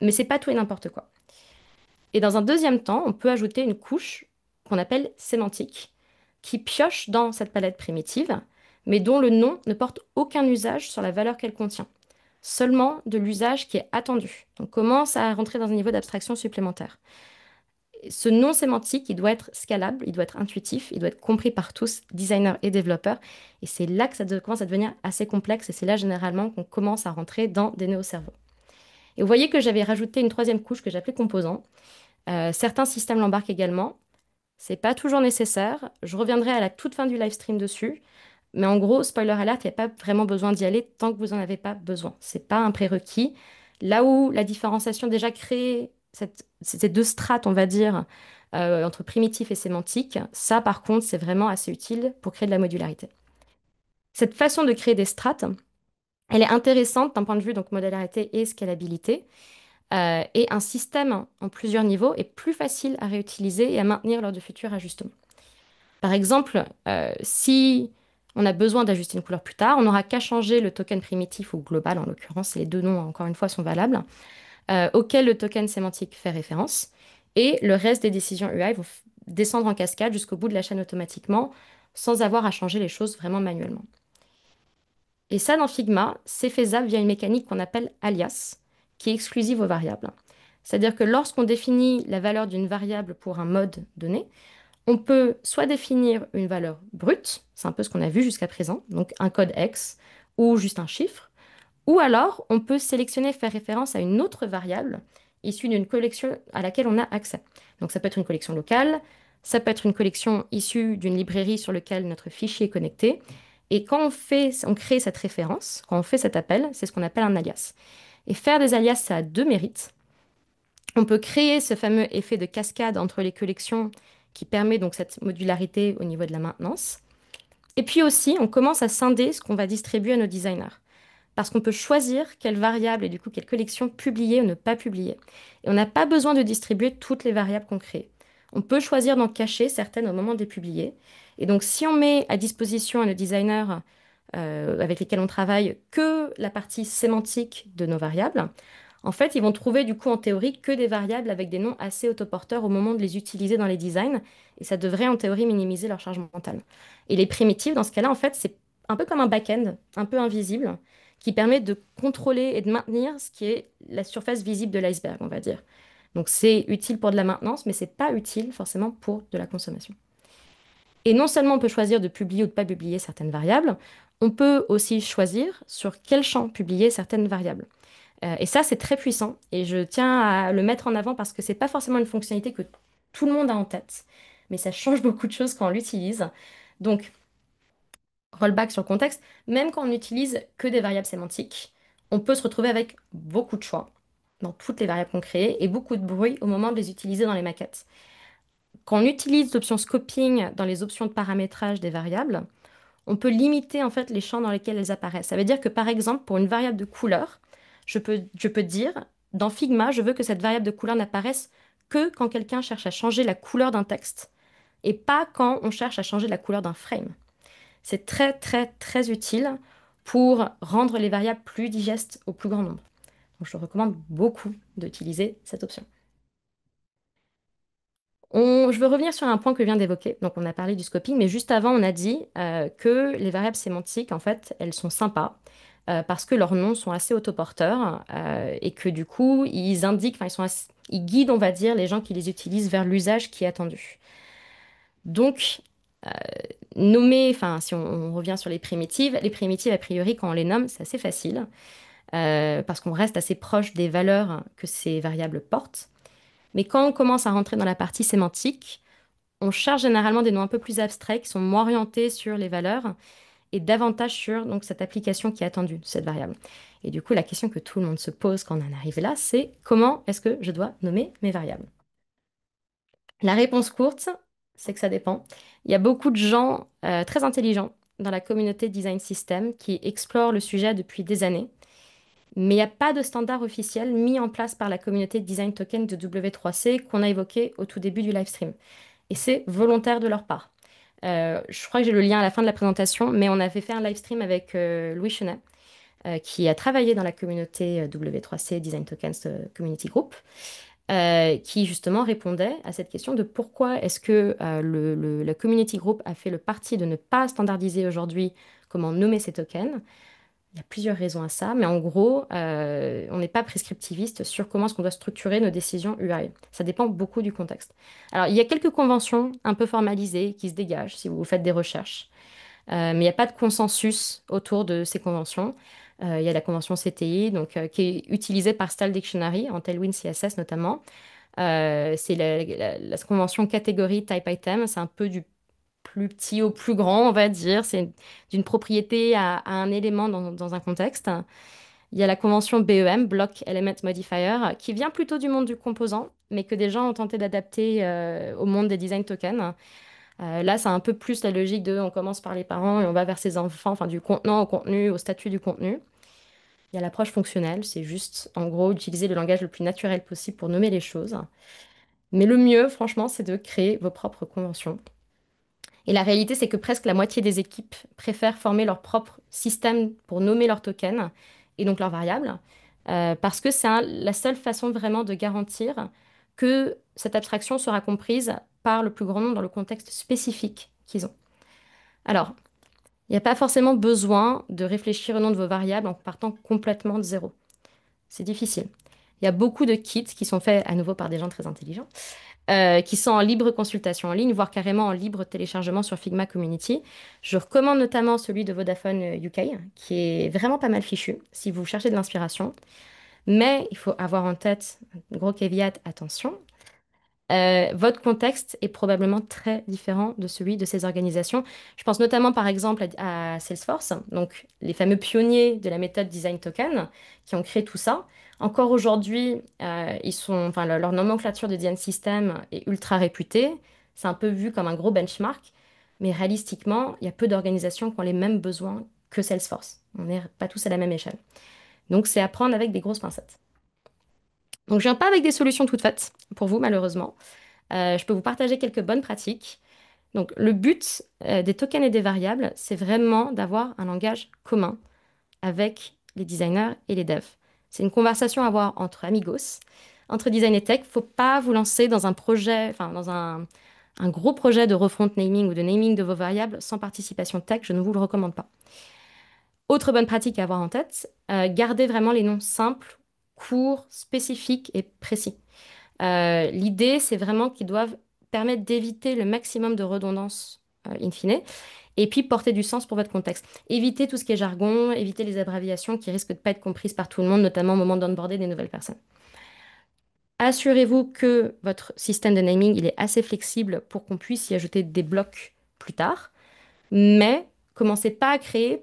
mais c'est pas tout et n'importe quoi. Et dans un deuxième temps, on peut ajouter une couche qu'on appelle sémantique, qui pioche dans cette palette primitive, mais dont le nom ne porte aucun usage sur la valeur qu'elle contient, seulement de l'usage qui est attendu. Donc, on commence à rentrer dans un niveau d'abstraction supplémentaire. Ce nom sémantique, il doit être scalable, il doit être intuitif, il doit être compris par tous, designers et développeurs. Et c'est là que commence à devenir assez complexe, et c'est là généralement qu'on commence à rentrer dans des néocerveaux. Et vous voyez que j'avais rajouté une troisième couche que j'appelais composant. Certains systèmes l'embarquent également. C'est pas toujours nécessaire. Je reviendrai à la toute fin du live stream dessus. Mais en gros, spoiler alert, il n'y a pas vraiment besoin d'y aller tant que vous n'en avez pas besoin. C'est pas un prérequis. Là où la différenciation déjà crée ces deux strates, on va dire, entre primitif et sémantique, ça par contre, c'est vraiment assez utile pour créer de la modularité. Cette façon de créer des strates, elle est intéressante d'un point de vue donc modularité et scalabilité. Et un système en plusieurs niveaux est plus facile à réutiliser et à maintenir lors de futurs ajustements. Par exemple, si on a besoin d'ajuster une couleur plus tard, on n'aura qu'à changer le token primitif ou global, en l'occurrence, les deux noms, encore une fois, sont valables, auquel le token sémantique fait référence. Et le reste des décisions UI vont descendre en cascade jusqu'au bout de la chaîne automatiquement, sans avoir à changer les choses vraiment manuellement. Et ça, dans Figma, c'est faisable via une mécanique qu'on appelle alias, qui est exclusive aux variables. C'est-à-dire que lorsqu'on définit la valeur d'une variable pour un mode donné, on peut soit définir une valeur brute, c'est un peu ce qu'on a vu jusqu'à présent, donc un code X ou juste un chiffre, ou alors on peut sélectionner, faire référence à une autre variable issue d'une collection à laquelle on a accès. Donc ça peut être une collection locale, ça peut être une collection issue d'une librairie sur laquelle notre fichier est connecté. Et quand on crée cette référence, quand on fait cet appel, c'est ce qu'on appelle un alias. Et faire des alias, ça a deux mérites. On peut créer ce fameux effet de cascade entre les collections qui permet donc cette modularité au niveau de la maintenance. Et puis aussi, on commence à scinder ce qu'on va distribuer à nos designers. Parce qu'on peut choisir quelle variable et du coup quelle collection publier ou ne pas publier. Et on n'a pas besoin de distribuer toutes les variables qu'on crée. On peut choisir d'en cacher certaines au moment de les publier. Et donc si on met à disposition à nos designers avec lesquels on travaille que la partie sémantique de nos variables, en fait, ils vont trouver du coup en théorie que des variables avec des noms assez autoporteurs au moment de les utiliser dans les designs, et ça devrait en théorie minimiser leur charge mentale. Et les primitives, dans ce cas-là, en fait, c'est un peu comme un back-end, un peu invisible, qui permet de contrôler et de maintenir ce qui est la surface visible de l'iceberg, on va dire. Donc c'est utile pour de la maintenance, mais c'est pas utile forcément pour de la consommation. Et non seulement on peut choisir de publier ou de pas publier certaines variables, on peut aussi choisir sur quel champ publier certaines variables. Et ça, c'est très puissant et je tiens à le mettre en avant parce que c'est pas forcément une fonctionnalité que tout le monde a en tête, mais ça change beaucoup de choses quand on l'utilise. Donc, rollback sur le contexte, même quand on n'utilise que des variables sémantiques, on peut se retrouver avec beaucoup de choix dans toutes les variables qu'on crée et beaucoup de bruit au moment de les utiliser dans les maquettes. Quand on utilise l'option scoping dans les options de paramétrage des variables, on peut limiter en fait les champs dans lesquels elles apparaissent. Ça veut dire que par exemple, pour une variable de couleur, je peux dire, dans Figma, je veux que cette variable de couleur n'apparaisse que quand quelqu'un cherche à changer la couleur d'un texte et pas quand on cherche à changer la couleur d'un frame. C'est très très très utile pour rendre les variables plus digestes au plus grand nombre. Donc je recommande beaucoup d'utiliser cette option. Je veux revenir sur un point que je viens d'évoquer. Donc, on a parlé du scoping, mais juste avant, on a dit que les variables sémantiques, en fait, elles sont sympas parce que leurs noms sont assez autoporteurs et que du coup, ils indiquent, enfin, ils guident, on va dire, les gens qui les utilisent vers l'usage qui est attendu. Donc, euh, nommer, enfin, si on revient sur les primitives, a priori, quand on les nomme, c'est assez facile parce qu'on reste assez proche des valeurs que ces variables portent. Mais quand on commence à rentrer dans la partie sémantique, on cherche généralement des noms un peu plus abstraits qui sont moins orientés sur les valeurs et davantage sur donc, cette application qui est attendue de cette variable. Et du coup, la question que tout le monde se pose quand on en arrive là, c'est comment est-ce que je dois nommer mes variables? La réponse courte, c'est que ça dépend. Il y a beaucoup de gens très intelligents dans la communauté Design System qui explorent le sujet depuis des années, mais il n'y a pas de standard officiel mis en place par la communauté Design Token de W3C qu'on a évoqué au tout début du live stream. Et c'est volontaire de leur part. Je crois que j'ai le lien à la fin de la présentation, mais on avait fait un live stream avec Louis Chenet, qui a travaillé dans la communauté W3C Design Tokens Community Group, qui justement répondait à cette question de pourquoi est-ce que le Community Group a fait le parti de ne pas standardiser aujourd'hui comment nommer ces tokens. Il y a plusieurs raisons à ça, mais en gros, on n'est pas prescriptiviste sur comment est-ce qu'on doit structurer nos décisions UI. Ça dépend beaucoup du contexte. Alors, il y a quelques conventions un peu formalisées qui se dégagent si vous faites des recherches. Mais il n'y a pas de consensus autour de ces conventions. Il y a la convention CTI, donc, qui est utilisée par Style Dictionary, en Tailwind CSS notamment. C'est la convention catégorie type item, c'est un peu du plus petit au plus grand, on va dire. C'est d'une propriété à un élément dans un contexte. Il y a la convention BEM, Block Element Modifier, qui vient plutôt du monde du composant, mais que des gens ont tenté d'adapter au monde des design tokens. Là, c'est un peu plus la logique de on commence par les parents et on va vers ses enfants, enfin du contenant au contenu, au statut du contenu. Il y a l'approche fonctionnelle, c'est juste en gros utiliser le langage le plus naturel possible pour nommer les choses. Mais le mieux, franchement, c'est de créer vos propres conventions. Et la réalité, c'est que presque la moitié des équipes préfèrent former leur propre système pour nommer leurs tokens et donc leurs variables, parce que c'est la seule façon vraiment de garantir que cette abstraction sera comprise par le plus grand nombre dans le contexte spécifique qu'ils ont. Alors, il n'y a pas forcément besoin de réfléchir au nom de vos variables en partant complètement de zéro. C'est difficile. Il y a beaucoup de kits qui sont faits à nouveau par des gens très intelligents qui sont en libre consultation en ligne, voire carrément en libre téléchargement sur Figma Community. Je recommande notamment celui de Vodafone UK, qui est vraiment pas mal fichu si vous cherchez de l'inspiration. Mais il faut avoir en tête, gros caveat, attention, votre contexte est probablement très différent de celui de ces organisations. Je pense notamment par exemple à Salesforce, donc les fameux pionniers de la méthode Design Token qui ont créé tout ça. Encore aujourd'hui, enfin, leur nomenclature de design system est ultra réputée. C'est un peu vu comme un gros benchmark, mais réalistiquement, il y a peu d'organisations qui ont les mêmes besoins que Salesforce. On n'est pas tous à la même échelle. Donc c'est à prendre avec des grosses pincettes. Donc je viens pas avec des solutions toutes faites pour vous, malheureusement. Je peux vous partager quelques bonnes pratiques. Donc, le but des tokens et des variables, c'est vraiment d'avoir un langage commun avec les designers et les devs. C'est une conversation à avoir entre amigos, entre design et tech. Faut pas vous lancer dans un projet, enfin, dans un gros projet de refront naming ou de naming de vos variables sans participation tech. Je ne vous le recommande pas. Autre bonne pratique à avoir en tête, gardez vraiment les noms simples, courts, spécifiques et précis. L'idée, c'est vraiment qu'ils doivent permettre d'éviter le maximum de redondance in fine, et puis porter du sens pour votre contexte. Évitez tout ce qui est jargon, évitez les abréviations qui risquent de ne pas être comprises par tout le monde, notamment au moment d'onboarder des nouvelles personnes. Assurez-vous que votre système de naming, il est assez flexible pour qu'on puisse y ajouter des blocs plus tard, mais commencez pas à créer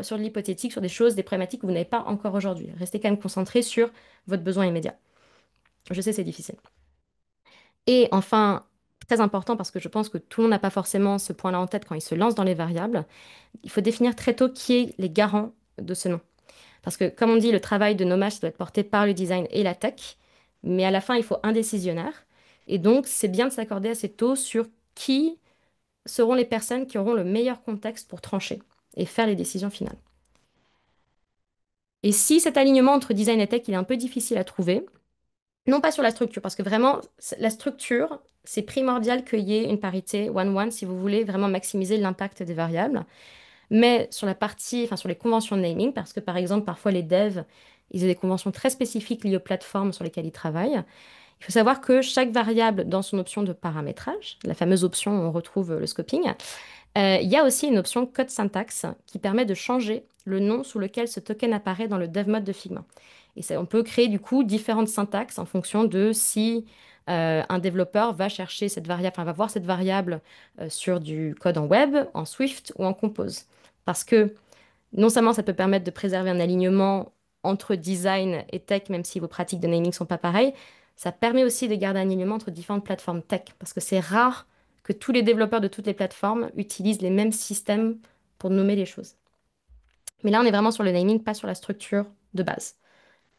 sur de l'hypothétique, sur des choses, des problématiques que vous n'avez pas encore aujourd'hui. Restez quand même concentré sur votre besoin immédiat. Je sais, c'est difficile. Et enfin, très important parce que je pense que tout le monde n'a pas forcément ce point-là en tête quand il se lance dans les variables, il faut définir très tôt qui est les garants de ce nom. Parce que, comme on dit, le travail de nommage ça doit être porté par le design et la tech, mais à la fin, il faut un décisionnaire. Et donc, c'est bien de s'accorder assez tôt sur qui seront les personnes qui auront le meilleur contexte pour trancher et faire les décisions finales. Et si cet alignement entre design et tech, il est un peu difficile à trouver, non pas sur la structure, parce que vraiment, la structure, c'est primordial qu'il y ait une parité one-one si vous voulez vraiment maximiser l'impact des variables. Mais sur la partie, enfin sur les conventions de naming, parce que par exemple, parfois les devs, ils ont des conventions très spécifiques liées aux plateformes sur lesquelles ils travaillent. Il faut savoir que chaque variable dans son option de paramétrage, la fameuse option où on retrouve le scoping, il y a aussi une option code syntaxe qui permet de changer le nom sous lequel ce token apparaît dans le dev mode de Figma. Et on peut créer du coup différentes syntaxes en fonction de si un développeur va chercher cette variable, enfin va voir cette variable sur du code en web, en Swift ou en Compose. Parce que non seulement ça peut permettre de préserver un alignement entre design et tech, même si vos pratiques de naming sont pas pareilles, ça permet aussi de garder un alignement entre différentes plateformes tech. Parce que c'est rare que tous les développeurs de toutes les plateformes utilisent les mêmes systèmes pour nommer les choses. Mais là, on est vraiment sur le naming, pas sur la structure de base.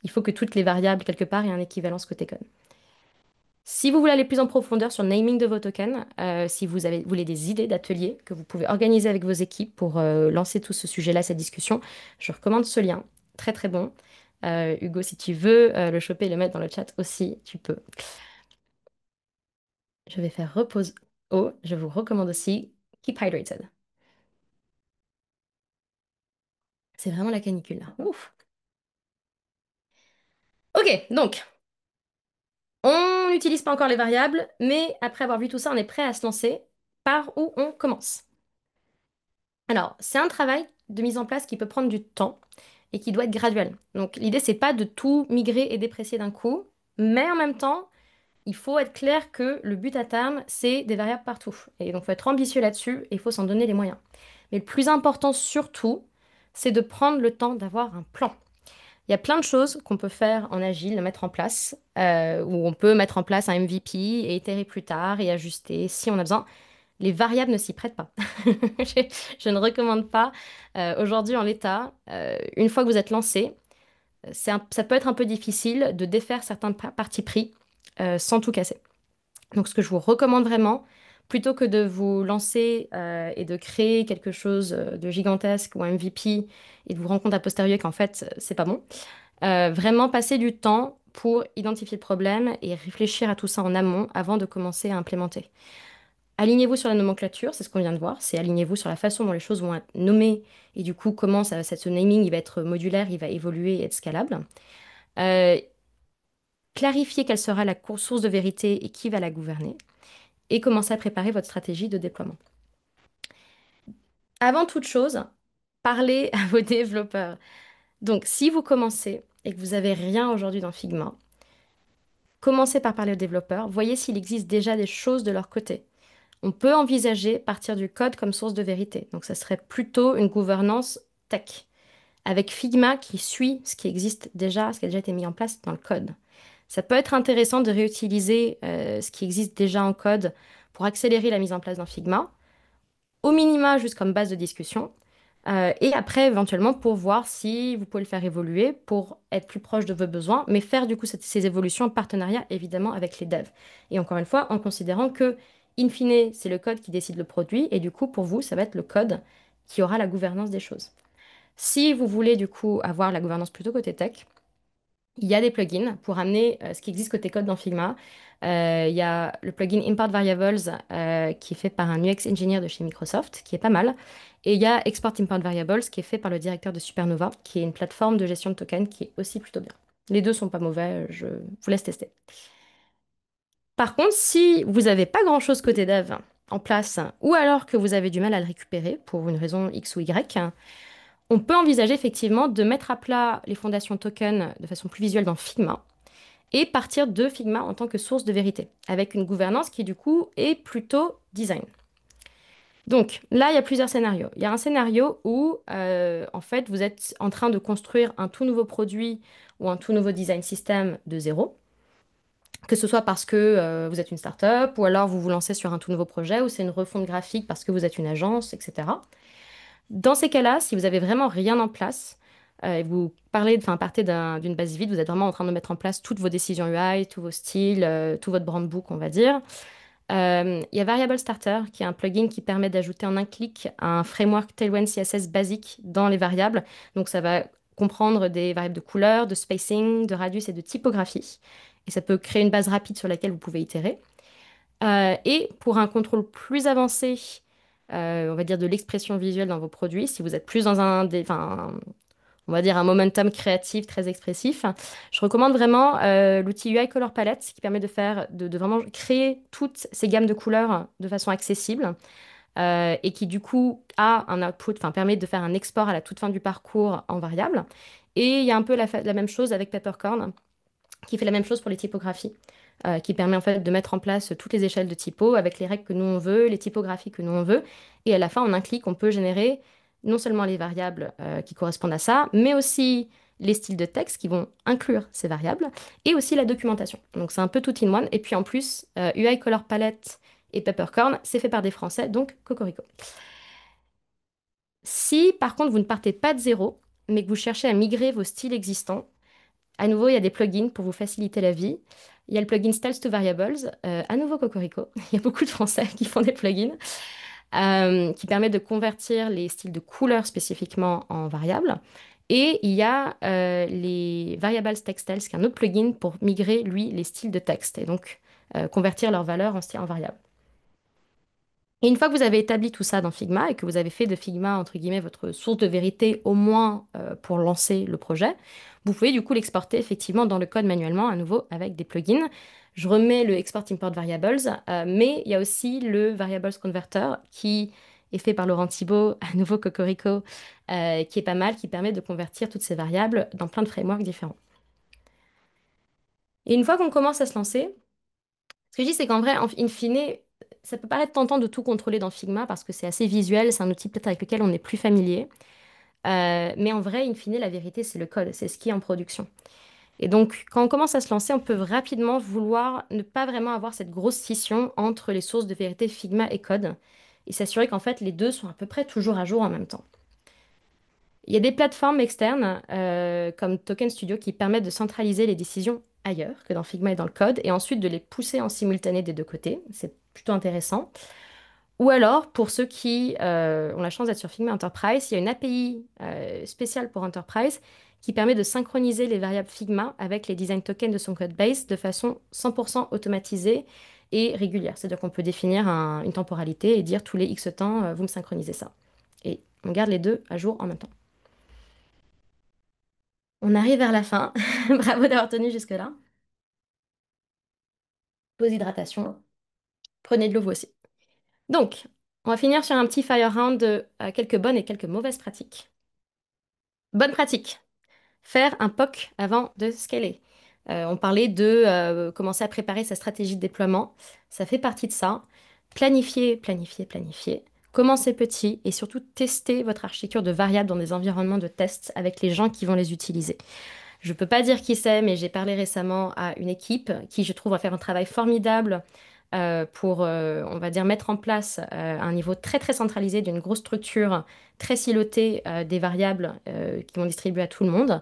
Il faut que toutes les variables, quelque part, aient un équivalence côté code. Si vous voulez aller plus en profondeur sur le naming de vos tokens, si vous voulez des idées d'ateliers que vous pouvez organiser avec vos équipes pour lancer tout ce sujet-là, cette discussion, je recommande ce lien. très très bon. Hugo, si tu veux le choper et le mettre dans le chat aussi, tu peux. Je vais faire repose eau. Je vous recommande aussi Keep Hydrated. C'est vraiment la canicule là. Ouf. Ok, donc on n'utilise pas encore les variables, mais après avoir vu tout ça, on est prêt à se lancer. Par où on commence? Alors, c'est un travail de mise en place qui peut prendre du temps et qui doit être graduel. Donc, l'idée, c'est pas de tout migrer et déprécier d'un coup, mais en même temps, il faut être clair que le but à terme, c'est des variables partout. Et donc, il faut être ambitieux là-dessus et il faut s'en donner les moyens. Mais le plus important surtout, c'est de prendre le temps d'avoir un plan. Il y a plein de choses qu'on peut faire en agile, mettre en place, où on peut mettre en place un MVP et itérer plus tard et ajuster si on a besoin. Les variables ne s'y prêtent pas. Je, je ne recommande pas. Aujourd'hui, en l'état, une fois que vous êtes lancé, ça peut être un peu difficile de défaire certains partis pris sans tout casser. Donc, ce que je vous recommande vraiment, plutôt que de vous lancer et de créer quelque chose de gigantesque ou un MVP et de vous rendre compte a posteriori qu'en fait, c'est pas bon, vraiment passer du temps pour identifier le problème et réfléchir à tout ça en amont avant de commencer à implémenter. Alignez-vous sur la nomenclature, c'est ce qu'on vient de voir, c'est alignez-vous sur la façon dont les choses vont être nommées et du coup comment ce naming il va être modulaire, il va évoluer et être scalable. Euh, Clarifiez quelle sera la source de vérité et qui va la gouverner et commencez à préparer votre stratégie de déploiement. Avant toute chose, parlez à vos développeurs. Donc si vous commencez et que vous n'avez rien aujourd'hui dans Figma, commencez par parler aux développeurs, voyez s'il existe déjà des choses de leur côté. On peut envisager partir du code comme source de vérité. Donc, ça serait plutôt une gouvernance tech, avec Figma qui suit ce qui existe déjà, ce qui a déjà été mis en place dans le code. Ça peut être intéressant de réutiliser ce qui existe déjà en code pour accélérer la mise en place d'un Figma, au minima juste comme base de discussion, et après éventuellement pour voir si vous pouvez le faire évoluer pour être plus proche de vos besoins, mais faire du coup ces évolutions en partenariat évidemment avec les devs. Et encore une fois, en considérant que, in fine, c'est le code qui décide le produit, et du coup pour vous, ça va être le code qui aura la gouvernance des choses. Si vous voulez du coup avoir la gouvernance plutôt côté tech, il y a des plugins pour amener ce qui existe côté code dans Figma. Il y a le plugin Import Variables qui est fait par un UX engineer de chez Microsoft, qui est pas mal. Et il y a Export Import Variables qui est fait par le directeur de Supernova, qui est une plateforme de gestion de tokens qui est aussi plutôt bien. Les deux sont pas mauvais, je vous laisse tester. Par contre, si vous n'avez pas grand-chose côté dev en place, ou alors que vous avez du mal à le récupérer pour une raison X ou Y, on peut envisager effectivement de mettre à plat les fondations token de façon plus visuelle dans Figma et partir de Figma en tant que source de vérité, avec une gouvernance qui du coup est plutôt design. Donc là, il y a plusieurs scénarios. Il y a un scénario où en fait vous êtes en train de construire un tout nouveau produit ou un tout nouveau design system de zéro, que ce soit parce que vous êtes une startup ou alors vous vous lancez sur un tout nouveau projet ou c'est une refonte graphique parce que vous êtes une agence, etc. Dans ces cas-là, si vous avez vraiment rien en place, et vous partez d'une base vide, vous êtes vraiment en train de mettre en place toutes vos décisions UI, tous vos styles, tout votre brand book, on va dire. Il y a Variable Starter, qui est un plugin qui permet d'ajouter en un clic un framework Tailwind CSS basique dans les variables. Donc ça va comprendre des variables de couleur, de spacing, de radius et de typographie. Et ça peut créer une base rapide sur laquelle vous pouvez itérer. Et pour un contrôle plus avancé, on va dire de l'expression visuelle dans vos produits, si vous êtes plus dans on va dire un momentum créatif très expressif, je recommande vraiment l'outil UI Color Palette qui permet de vraiment créer toutes ces gammes de couleurs de façon accessible et qui du coup a un output, enfin permet de faire un export à la toute fin du parcours en variable. Et il y a un peu la même chose avec Peppercorn qui fait la même chose pour les typographies, qui permet en fait de mettre en place toutes les échelles de typo avec les règles que nous on veut, les typographies que nous on veut. Et à la fin, en un clic, on peut générer non seulement les variables qui correspondent à ça, mais aussi les styles de texte qui vont inclure ces variables, et aussi la documentation. Donc c'est un peu tout in one. Et puis en plus, UI Color Palette et Peppercorn, c'est fait par des Français, donc Cocorico. Si par contre vous ne partez pas de zéro, mais que vous cherchez à migrer vos styles existants, à nouveau, il y a des plugins pour vous faciliter la vie. Il y a le plugin Styles to Variables, à nouveau Cocorico. Il y a beaucoup de Français qui font des plugins qui permettent de convertir les styles de couleurs spécifiquement en variables. Et il y a les Variables Textiles, qui est un autre plugin pour migrer, lui, les styles de texte et donc convertir leur valeur en variable. Et une fois que vous avez établi tout ça dans Figma et que vous avez fait de Figma, entre guillemets, votre source de vérité, au moins pour lancer le projet, vous pouvez du coup l'exporter effectivement dans le code manuellement, à nouveau avec des plugins. Je remets le Export Import Variables, mais il y a aussi le Variables Converter qui est fait par Laurent Thibault, à nouveau Cocorico, qui est pas mal, qui permet de convertir toutes ces variables dans plein de frameworks différents. Et une fois qu'on commence à se lancer, ce que je dis, c'est qu'en vrai, in fine, ça peut paraître tentant de tout contrôler dans Figma parce que c'est assez visuel, c'est un outil peut-être avec lequel on est plus familier. Mais en vrai, in fine, la vérité, c'est le code, c'est ce qui est en production. Et donc, quand on commence à se lancer, on peut rapidement vouloir ne pas vraiment avoir cette grosse scission entre les sources de vérité Figma et code et s'assurer qu'en fait, les deux sont à peu près toujours à jour en même temps. Il y a des plateformes externes comme Token Studio qui permettent de centraliser les décisions ailleurs que dans Figma et dans le code et ensuite de les pousser en simultané des deux côtés. C'est plutôt intéressant. Ou alors, pour ceux qui ont la chance d'être sur Figma Enterprise, il y a une API spéciale pour Enterprise qui permet de synchroniser les variables Figma avec les design tokens de son code base de façon 100% automatisée et régulière. C'est-à-dire qu'on peut définir une temporalité et dire tous les X temps, vous me synchronisez ça. Et on garde les deux à jour en même temps. On arrive vers la fin. Bravo d'avoir tenu jusque-là. Pause hydratation. Prenez de l'eau vous aussi. Donc, on va finir sur un petit fire round de quelques bonnes et quelques mauvaises pratiques. Bonne pratique. Faire un POC avant de scaler. On parlait de commencer à préparer sa stratégie de déploiement. Ça fait partie de ça. Planifier, planifier, planifier. Commencez petit et surtout tester votre architecture de variables dans des environnements de test avec les gens qui vont les utiliser. Je ne peux pas dire qui c'est, mais j'ai parlé récemment à une équipe qui, je trouve, va faire un travail formidable pour, on va dire, mettre en place un niveau très, très centralisé d'une grosse structure très silotée des variables qui vont distribuer à tout le monde.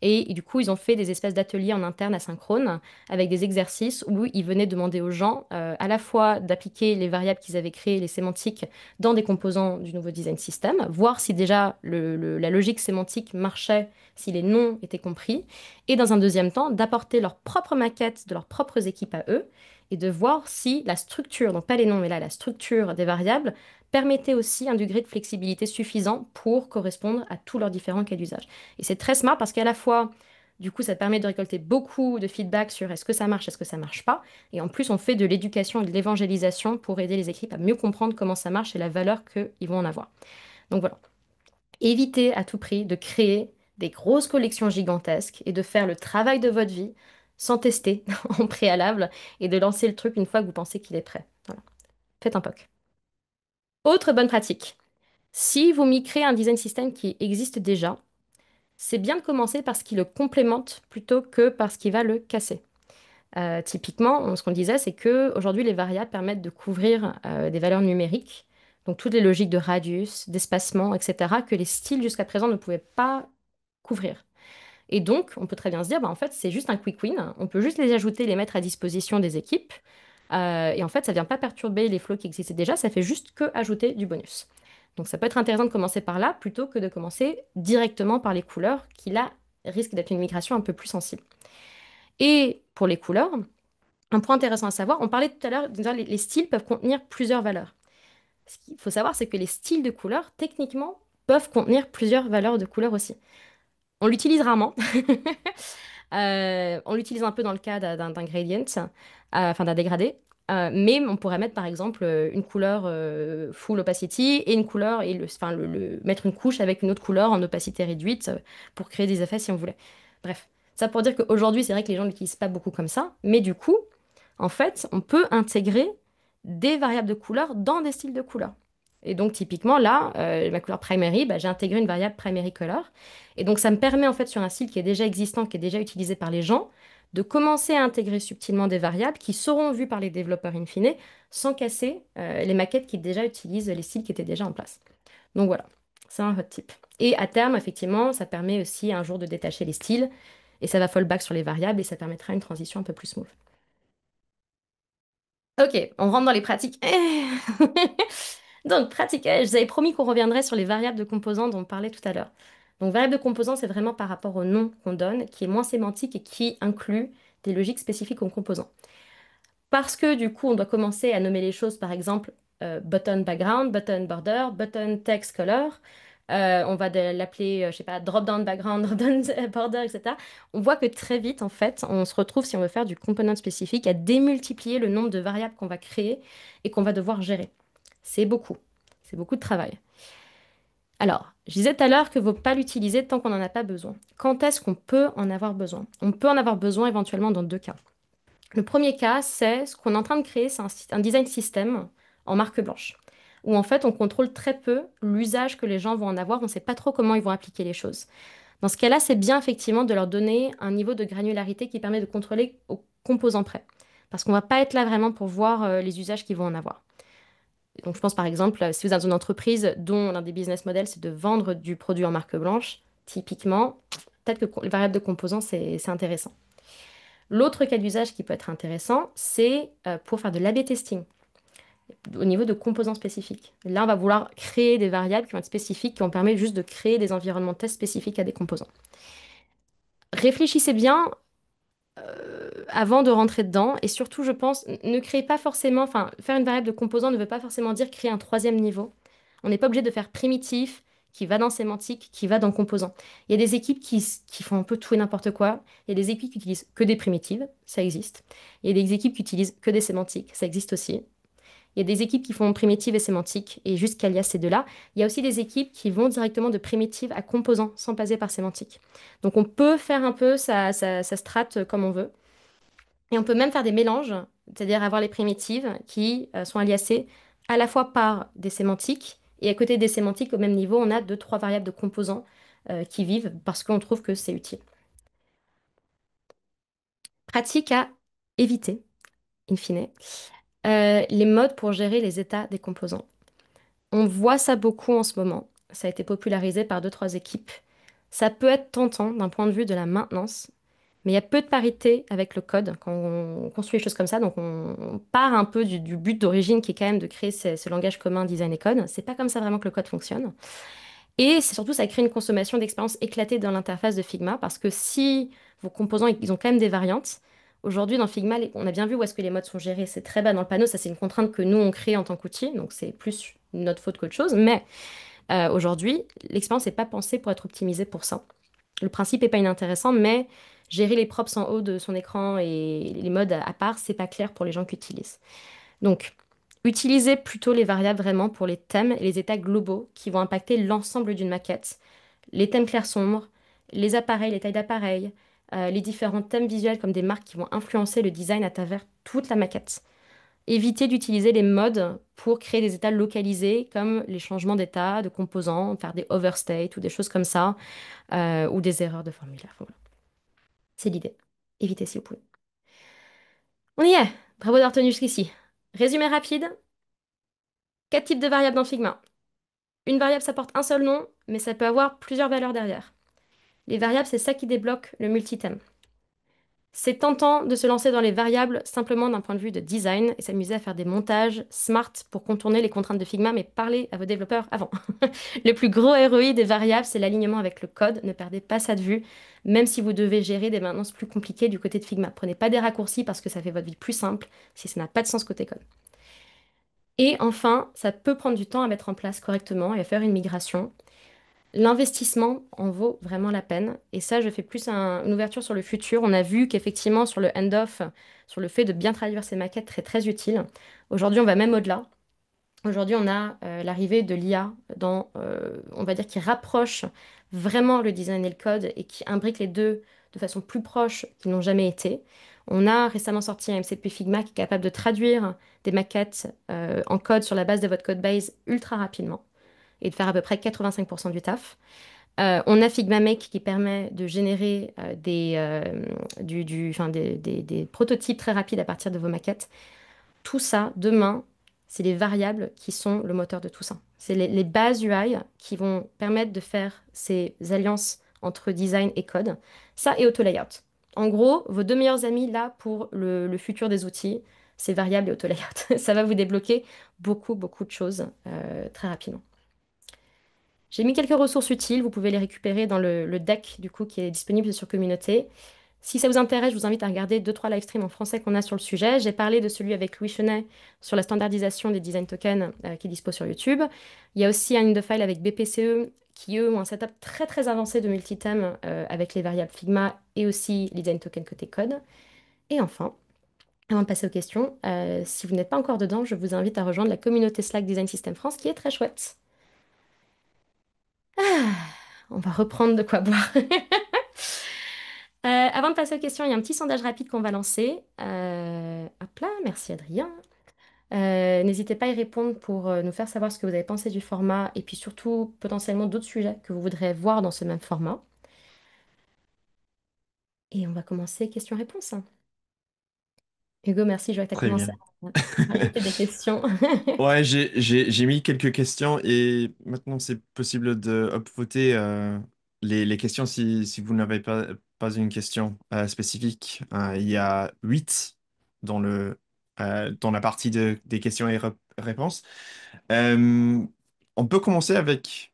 Et du coup, ils ont fait des espèces d'ateliers en interne asynchrone avec des exercices où ils venaient demander aux gens à la fois d'appliquer les variables qu'ils avaient créées, les sémantiques, dans des composants du nouveau design system, voir si déjà la logique sémantique marchait, si les noms étaient compris, et dans un deuxième temps, d'apporter leur propre maquette de leurs propres équipes à eux et de voir si la structure, donc pas les noms, mais là la structure des variables, permettait aussi un degré de flexibilité suffisant pour correspondre à tous leurs différents cas d'usage. Et c'est très smart parce qu'à la fois, du coup, ça permet de récolter beaucoup de feedback sur est-ce que ça marche, est-ce que ça marche pas. Et en plus, on fait de l'éducation et de l'évangélisation pour aider les équipes à mieux comprendre comment ça marche et la valeur qu'ils vont en avoir. Donc voilà. Évitez à tout prix de créer des grosses collections gigantesques et de faire le travail de votre vie sans tester en préalable et de lancer le truc une fois que vous pensez qu'il est prêt. Voilà. Faites un POC. Autre bonne pratique. Si vous migrez un design system qui existe déjà, c'est bien de commencer par ce qui le complémente plutôt que par ce qui va le casser. Typiquement, ce qu'on disait, c'est que aujourd'hui les variables permettent de couvrir des valeurs numériques, donc toutes les logiques de radius, d'espacement, etc., que les styles jusqu'à présent ne pouvaient pas couvrir. Et donc, on peut très bien se dire, bah, en fait, c'est juste un quick win. On peut juste les ajouter, les mettre à disposition des équipes. Et en fait, ça vient pas perturber les flows qui existaient déjà, ça fait juste que ajouter du bonus. Donc, ça peut être intéressant de commencer par là plutôt que de commencer directement par les couleurs, qui là risquent d'être une migration un peu plus sensible. Et pour les couleurs, un point intéressant à savoir, on parlait tout à l'heure, les styles peuvent contenir plusieurs valeurs. Ce qu'il faut savoir, c'est que les styles de couleurs, techniquement, peuvent contenir plusieurs valeurs de couleurs aussi. On l'utilise rarement. On l'utilise un peu dans le cas d'un gradient, enfin d'un dégradé. Mais on pourrait mettre par exemple une couleur full opacity et une couleur et enfin, mettre une couche avec une autre couleur en opacité réduite pour créer des effets si on voulait. Bref, ça pour dire qu'aujourd'hui c'est vrai que les gens ne l'utilisent pas beaucoup comme ça, mais du coup, en fait, on peut intégrer des variables de couleur dans des styles de couleur. Et donc typiquement là, ma couleur primary, bah, j'ai intégré une variable primary color. Et donc ça me permet en fait sur un style qui est déjà existant, qui est déjà utilisé par les gens, de commencer à intégrer subtilement des variables qui seront vues par les développeurs in fine, sans casser les maquettes qui déjà utilisent les styles qui étaient déjà en place. Donc voilà, c'est un hot tip. Et à terme, effectivement, ça permet aussi un jour de détacher les styles, et ça va fallback sur les variables, et ça permettra une transition un peu plus smooth. Ok, on rentre dans les pratiques. Donc, pratique. Je vous avais promis qu'on reviendrait sur les variables de composants dont on parlait tout à l'heure. Donc, variable de composant, c'est vraiment par rapport au nom qu'on donne, qui est moins sémantique et qui inclut des logiques spécifiques aux composants. Parce que du coup, on doit commencer à nommer les choses, par exemple, button background, button border, button text color. On va l'appeler, je sais pas, drop down background, drop down border, etc. On voit que très vite, en fait, on se retrouve, si on veut faire du component spécifique, à démultiplier le nombre de variables qu'on va créer et qu'on va devoir gérer. C'est beaucoup. C'est beaucoup de travail. Alors, je disais tout à l'heure que ne faut pas l'utiliser tant qu'on n'en a pas besoin. Quand est-ce qu'on peut en avoir besoin? On peut en avoir besoin éventuellement dans deux cas. Le premier cas, c'est ce qu'on est en train de créer, c'est un design system en marque blanche, où en fait on contrôle très peu l'usage que les gens vont en avoir, on ne sait pas trop comment ils vont appliquer les choses. Dans ce cas-là, c'est bien effectivement de leur donner un niveau de granularité qui permet de contrôler aux composants près. Parce qu'on ne va pas être là vraiment pour voir les usages qu'ils vont en avoir. Donc je pense par exemple, si vous êtes dans une entreprise dont l'un des business models c'est de vendre du produit en marque blanche, typiquement, peut-être que les variables de composants c'est intéressant. L'autre cas d'usage qui peut être intéressant, c'est pour faire de l'A/B testing au niveau de composants spécifiques. Là, on va vouloir créer des variables qui vont être spécifiques, qui vont permettre juste de créer des environnements de test spécifiques à des composants. Réfléchissez bien avant de rentrer dedans et surtout, je pense, ne créez pas forcément, enfin, faire une variable de composant ne veut pas forcément dire créer un troisième niveau. On n'est pas obligé de faire primitif, qui va dans sémantique, qui va dans composant. Il y a des équipes qui font un peu tout et n'importe quoi. Il y a des équipes qui utilisent que des primitives, ça existe. Il y a des équipes qui utilisent que des sémantiques, ça existe aussi. Il y a des équipes qui font primitive et sémantique et juste qu'alias ces deux-là. Il y a aussi des équipes qui vont directement de primitive à composant sans passer par sémantique. Donc on peut faire un peu sa strat comme on veut. Et on peut même faire des mélanges, c'est-à-dire avoir les primitives qui sont aliasées à la fois par des sémantiques, et à côté des sémantiques, au même niveau, on a deux, trois variables de composants qui vivent parce qu'on trouve que c'est utile. Pratique à éviter, in fine, les modes pour gérer les états des composants. On voit ça beaucoup en ce moment. Ça a été popularisé par deux, trois équipes. Ça peut être tentant d'un point de vue de la maintenance, mais il y a peu de parité avec le code quand on construit des choses comme ça. Donc on part un peu du but d'origine qui est quand même de créer ce langage commun design et code. C'est pas comme ça vraiment que le code fonctionne. Et c'est surtout, ça crée une consommation d'expérience éclatée dans l'interface de Figma parce que si vos composants, ils ont quand même des variantes. Aujourd'hui, dans Figma, on a bien vu où est-ce que les modes sont gérés. C'est très bas dans le panneau. Ça, c'est une contrainte que nous, on crée en tant qu'outil. Donc, c'est plus notre faute qu'autre chose. Mais aujourd'hui, l'expérience n'est pas pensée pour être optimisée pour ça. Le principe n'est pas inintéressant, mais gérer les props en haut de son écran et les modes à part, c'est pas clair pour les gens qui utilisent. Donc, utilisez plutôt les variables vraiment pour les thèmes et les états globaux qui vont impacter l'ensemble d'une maquette. Les thèmes clairs-sombres, les appareils, les tailles d'appareils, les différents thèmes visuels comme des marques qui vont influencer le design à travers toute la maquette. Évitez d'utiliser les modes pour créer des états localisés comme les changements d'état, de composants, faire des overstates ou des choses comme ça, ou des erreurs de formulaire. Enfin, voilà. C'est l'idée. Évitez si vous pouvez. On y est! Bravo d'avoir tenu jusqu'ici. Résumé rapide. Quatre types de variables dans Figma. Une variable, ça porte un seul nom, mais ça peut avoir plusieurs valeurs derrière. Les variables, c'est ça qui débloque le multithème. C'est tentant de se lancer dans les variables simplement d'un point de vue de design et s'amuser à faire des montages smart pour contourner les contraintes de Figma, mais parlez à vos développeurs avant. Le plus gros ROI des variables, c'est l'alignement avec le code. Ne perdez pas ça de vue, même si vous devez gérer des maintenances plus compliquées du côté de Figma. Prenez pas des raccourcis parce que ça fait votre vie plus simple si ça n'a pas de sens côté code. Et enfin, ça peut prendre du temps à mettre en place correctement et à faire une migration. L'investissement en vaut vraiment la peine. Et ça, je fais plus une ouverture sur le futur. On a vu qu'effectivement, sur le end-off, sur le fait de bien traduire ces maquettes, très très utile. Aujourd'hui, on va même au-delà. Aujourd'hui, on a l'arrivée de l'IA on va dire, qui rapproche vraiment le design et le code et qui imbrique les deux de façon plus proche qu'ils n'ont jamais été. On a récemment sorti un MCP Figma qui est capable de traduire des maquettes en code sur la base de votre code base ultra rapidement et de faire à peu près 85% du taf. On a Figma Make qui permet de générer enfin, des prototypes très rapides à partir de vos maquettes. Tout ça, demain, c'est les variables qui sont le moteur de tout ça. C'est les bases UI qui vont permettre de faire ces alliances entre design et code. Ça et auto layout. En gros, vos deux meilleurs amis là pour le futur des outils, c'est variables et auto layout. Ça va vous débloquer beaucoup, beaucoup de choses très rapidement. J'ai mis quelques ressources utiles, vous pouvez les récupérer dans le deck du coup qui est disponible sur Communauté. Si ça vous intéresse, je vous invite à regarder deux trois live streams en français qu'on a sur le sujet. J'ai parlé de celui avec Louis Chenet sur la standardisation des design tokens qui est dispo sur YouTube. Il y a aussi un in the file avec BPCE qui eux ont un setup très très avancé de multithème avec les variables Figma et aussi les design tokens côté code. Et enfin, avant de passer aux questions, si vous n'êtes pas encore dedans, je vous invite à rejoindre la communauté Slack Design System France qui est très chouette. On va reprendre de quoi boire. Avant de passer aux questions, il y a un petit sondage rapide qu'on va lancer. Hop là, merci Adrien. N'hésitez pas à y répondre pour nous faire savoir ce que vous avez pensé du format et puis surtout potentiellement d'autres sujets que vous voudrez voir dans ce même format. Et on va commencer questions-réponses. Hugo, merci, je vois que tu as Très commencé bien. à rajouter des questions. Ouais, j'ai mis quelques questions et maintenant c'est possible de upvoter les questions si vous n'avez pas une question spécifique. Il y a 8 dans la partie des questions et réponses. Euh, on peut commencer avec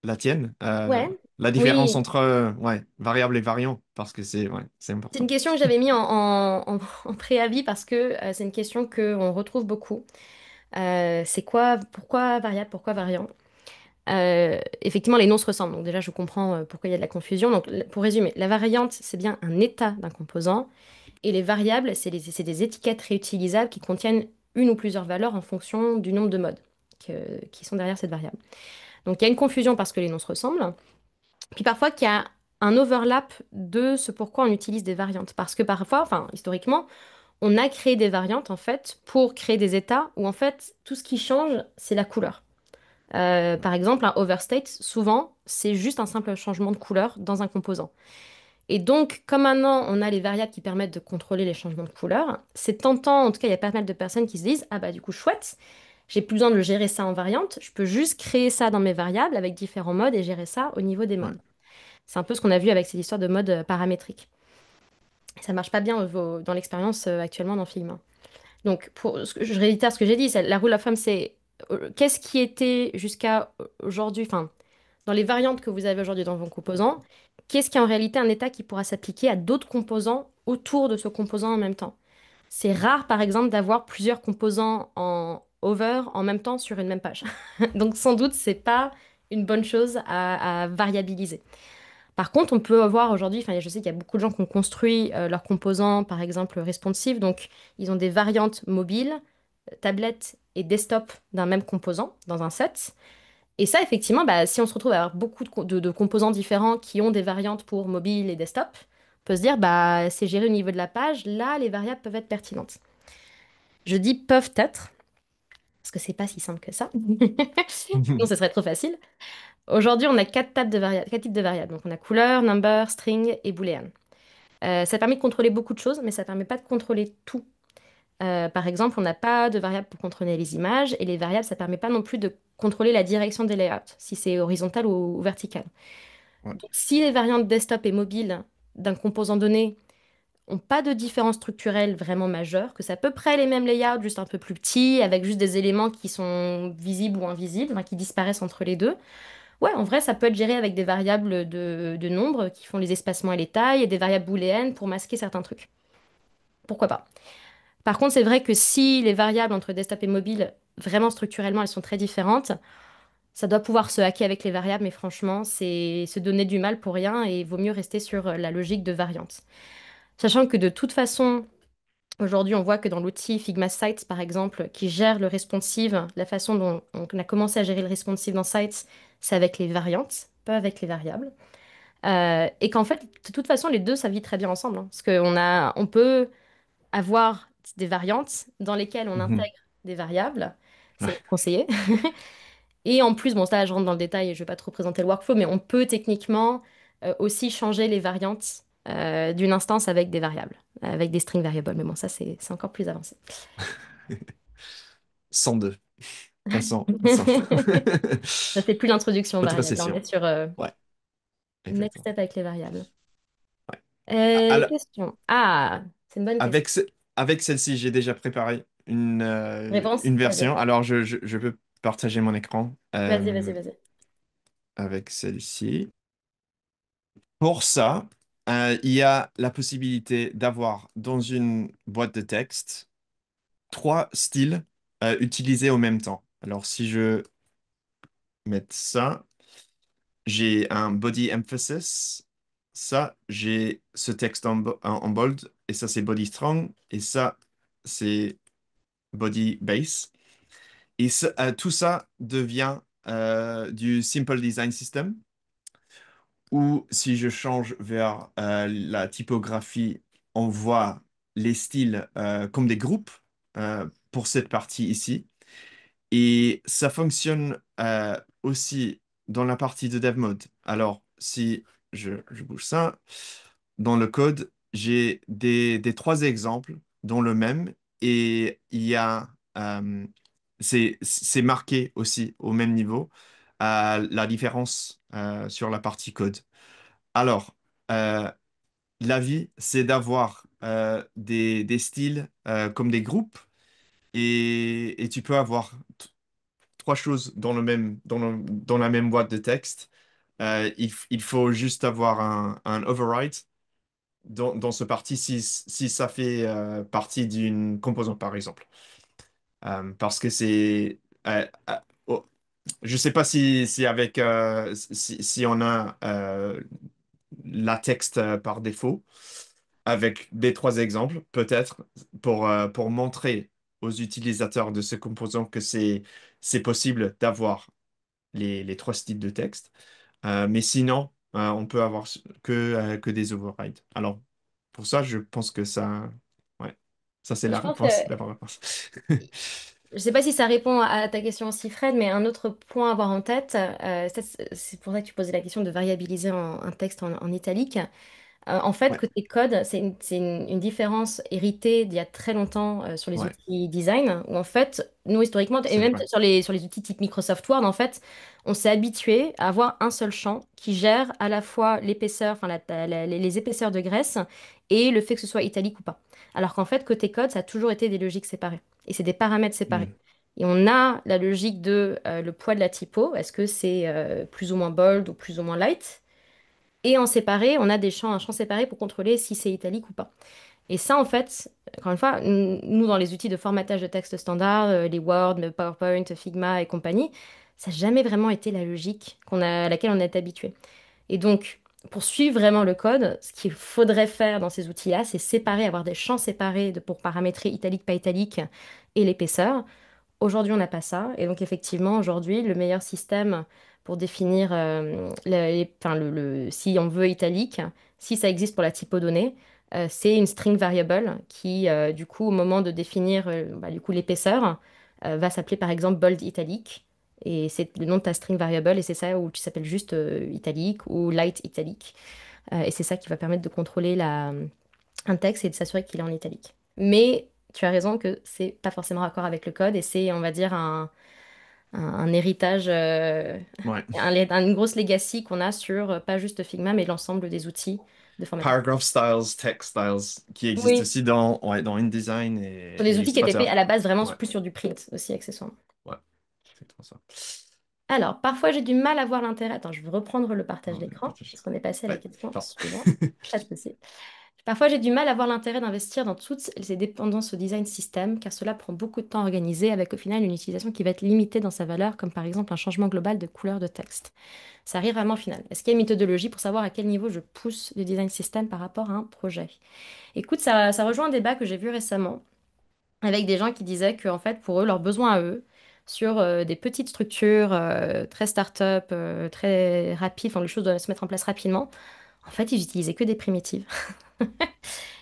la tienne. Ouais, La différence oui, entre ouais, variable et variant, parce que c'est c'est une important. question que j'avais mis en préavis parce que c'est une question qu'on retrouve beaucoup. C'est quoi, pourquoi variable, pourquoi variant? Effectivement, les noms se ressemblent. Donc déjà, je comprends pourquoi il y a de la confusion. Donc pour résumer, la variante, c'est bien un état d'un composant. Et les variables, c'est des étiquettes réutilisables qui contiennent une ou plusieurs valeurs en fonction du nombre de modes qui sont derrière cette variable. Donc il y a une confusion parce que les noms se ressemblent. Puis parfois qu'il y a un overlap de ce pourquoi on utilise des variantes. Parce que parfois, enfin historiquement, on a créé des variantes en fait pour créer des états où en fait tout ce qui change, c'est la couleur. Par exemple, un overstate, souvent, c'est juste un simple changement de couleur dans un composant. Et donc, comme maintenant on a les variables qui permettent de contrôler les changements de couleur, c'est tentant, en tout cas, il y a pas mal de personnes qui se disent, ah bah du coup, chouette, j'ai plus besoin de gérer ça en variante, je peux juste créer ça dans mes variables avec différents modes et gérer ça au niveau des Ouais. modes. C'est un peu ce qu'on a vu avec ces histoires de mode paramétrique. Ça marche pas bien dans l'expérience actuellement dans Figma. Donc, je réitère ce que j'ai dit, la rule of thumb, c'est qu'est-ce qui était jusqu'à aujourd'hui, enfin, dans les variantes que vous avez aujourd'hui dans vos composants, qu'est-ce qui est en réalité un état qui pourra s'appliquer à d'autres composants autour de ce composant en même temps. C'est rare, par exemple, d'avoir plusieurs composants en over en même temps sur une même page. Donc, sans doute, c'est pas une bonne chose à variabiliser. Par contre, on peut avoir aujourd'hui, enfin, je sais qu'il y a beaucoup de gens qui ont construit leurs composants, par exemple, responsive. Donc, ils ont des variantes mobiles, tablette et desktop d'un même composant dans un set. Et ça, effectivement, bah, si on se retrouve à avoir beaucoup de composants différents qui ont des variantes pour mobile et desktop, on peut se dire, bah, c'est géré au niveau de la page. Là, les variables peuvent être pertinentes. Je dis peuvent être, parce que c'est pas si simple que ça. Sinon, ce serait trop facile. Aujourd'hui, on a quatre types de variables. Donc, on a couleur, number, string et boolean. Ça permet de contrôler beaucoup de choses, mais ça permet pas de contrôler tout. Par exemple, on n'a pas de variable pour contrôler les images, et les variables, ça permet pas non plus de contrôler la direction des layouts, si c'est horizontal ou vertical. Ouais. Donc, si les variantes desktop et mobile d'un composant donné n'ont pas de différence structurelle vraiment majeure, que c'est à peu près les mêmes layouts, juste un peu plus petits, avec juste des éléments qui sont visibles ou invisibles, enfin, qui disparaissent entre les deux, ouais, en vrai, ça peut être géré avec des variables de nombre qui font les espacements et les tailles, et des variables booléennes pour masquer certains trucs. Pourquoi pas? Par contre, c'est vrai que si les variables entre desktop et mobile, vraiment structurellement, elles sont très différentes, ça doit pouvoir se hacker avec les variables, mais franchement, c'est se donner du mal pour rien et il vaut mieux rester sur la logique de variante. Sachant que de toute façon, aujourd'hui, on voit que dans l'outil Figma Sites, par exemple, qui gère le responsive, la façon dont on a commencé à gérer le responsive dans Sites, c'est avec les variantes, pas avec les variables. Et qu'en fait, de toute façon, les deux, ça vit très bien ensemble, hein. Parce on peut avoir des variantes dans lesquelles on Mhm. intègre des variables, c'est Ouais. même conseillé. Et en plus, bon, ça, je rentre dans le détail et je vais pas trop présenter le workflow, mais on peut techniquement aussi changer les variantes d'une instance avec des variables, avec des string variables. Mais bon, ça, c'est encore plus avancé. 102. Passons. 100. Ça, c'est plus l'introduction aux Autre variables. Là, on session. est sur Ouais, next exactement. step avec les variables. Ouais. Alors, Question. Ah, c'est une bonne question. avec celle-ci, j'ai déjà préparé Réponse? une Vas-y. version. Alors, je peux partager mon écran Vas-y, vas-y, vas-y. avec celle-ci. Pour ça, il y a la possibilité d'avoir dans une boîte de texte trois styles utilisés au même temps. Alors, si je mets ça, j'ai un body emphasis. Ça, j'ai ce texte en bold. Et ça, c'est body strong. Et ça, c'est body base. Et tout ça devient du Simple Design System. Ou si je change vers la typographie, on voit les styles comme des groupes pour cette partie ici. Et ça fonctionne aussi dans la partie de dev mode. Alors, si je bouge ça, dans le code, j'ai des trois exemples dans le même et il y a, c'est marqué aussi au même niveau la différence sur la partie code. Alors, euh, l'avis, c'est d'avoir des styles comme des groupes et tu peux avoir trois choses dans dans la même boîte de texte. Il faut juste avoir un override dans ce parti si ça fait partie d'une composante, par exemple. Parce que oh, je ne sais pas si avec si on a la texte par défaut avec des trois exemples, peut-être pour montrer aux utilisateurs de ce composant que c'est possible d'avoir les trois styles de texte. Mais sinon, on peut avoir que des overrides. Alors, pour ça, je pense que ça, ouais, ça c'est Et la je pense que, réponse, la bonne réponse. je ne sais pas si ça répond à ta question aussi, Fred, mais un autre point à avoir en tête, c'est pour ça que tu posais la question de variabiliser un texte en italique. En fait, Ouais, côté code, une différence héritée d'il y a très longtemps sur les ouais, outils design, où en fait, nous historiquement, et c'est même vrai. sur les outils type Microsoft Word, en fait, on s'est habitué à avoir un seul champ qui gère à la fois l'épaisseur, enfin les épaisseurs de graisse et le fait que ce soit italique ou pas. Alors qu'en fait, côté code, ça a toujours été des logiques séparées. Et c'est des paramètres séparés. Hmm. Et on a la logique de le poids de la typo, est-ce que c'est plus ou moins bold ou plus ou moins light? Et en séparé, on a un champ séparé pour contrôler si c'est italique ou pas. Et ça, en fait, encore une fois, nous, dans les outils de formatage de texte standard, les Word, le PowerPoint, Figma et compagnie, ça n'a jamais vraiment été la logique à laquelle on est habitué. Et donc, pour suivre vraiment le code, ce qu'il faudrait faire dans ces outils-là, c'est séparer, avoir des champs séparés pour paramétrer italique, pas italique et l'épaisseur. Aujourd'hui, on n'a pas ça. Et donc, effectivement, aujourd'hui, le meilleur système pour définir enfin, si on veut italique, si ça existe pour la typo donnée, c'est une string variable qui, du coup, au moment de définir du coup, l'épaisseur, va s'appeler par exemple bold italique. Et c'est le nom de ta string variable et c'est ça où tu s'appelles juste italique ou light italique. Et c'est ça qui va permettre de contrôler un texte et de s'assurer qu'il est en italique. Mais tu as raison que c'est pas forcément raccord avec le code et c'est, on va dire, un héritage, Ouais. une grosse legacy qu'on a sur pas juste Figma, mais l'ensemble des outils de formatage. Paragraph styles, text styles, qui existent Oui, aussi ouais, dans InDesign sur et des outils qui étaient faits à Illustrator. la base vraiment Ouais, plus sur du print aussi, accessoirement. ouais, c'est trop ça. Alors, parfois j'ai du mal à voir l'intérêt. Attends, je vais reprendre le partage Oh, d'écran, parce qu'on est passé à la ouais, question pardon. suivante. Pas de souci. Parfois, j'ai du mal à voir l'intérêt d'investir dans toutes ces dépendances au design system, car cela prend beaucoup de temps à organiser, avec au final une utilisation qui va être limitée dans sa valeur, comme par exemple un changement global de couleur de texte. Ça arrive vraiment au final. Est-ce qu'il y a une méthodologie pour savoir à quel niveau je pousse le design system par rapport à un projet? Écoute, ça rejoint un débat que j'ai vu récemment avec des gens qui disaient que, en fait, pour eux, leurs besoins à eux, sur des petites structures très start-up, très rapides, enfin, les choses doivent se mettre en place rapidement, en fait, ils utilisaient que des primitives.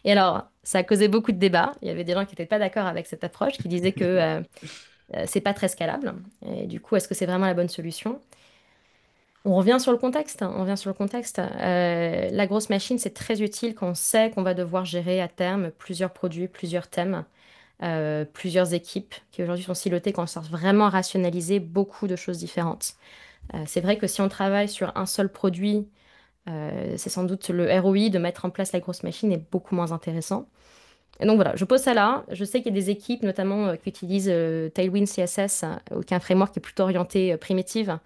Et alors, ça a causé beaucoup de débats. Il y avait des gens qui n'étaient pas d'accord avec cette approche, qui disaient que c'est pas très scalable. Et du coup, est-ce que c'est vraiment la bonne solution? On revient sur le contexte, hein, on revient sur le contexte. La grosse machine, c'est très utile quand on sait qu'on va devoir gérer à terme plusieurs produits, plusieurs thèmes, plusieurs équipes qui aujourd'hui sont silotées, qu'on sort vraiment rationaliser beaucoup de choses différentes. C'est vrai que si on travaille sur un seul produit, c'est sans doute le ROI de mettre en place la grosse machine est beaucoup moins intéressant. Et donc voilà, je pose ça là. Je sais qu'il y a des équipes notamment qui utilisent Tailwind CSS, qui est un framework qui est plutôt orienté primitive,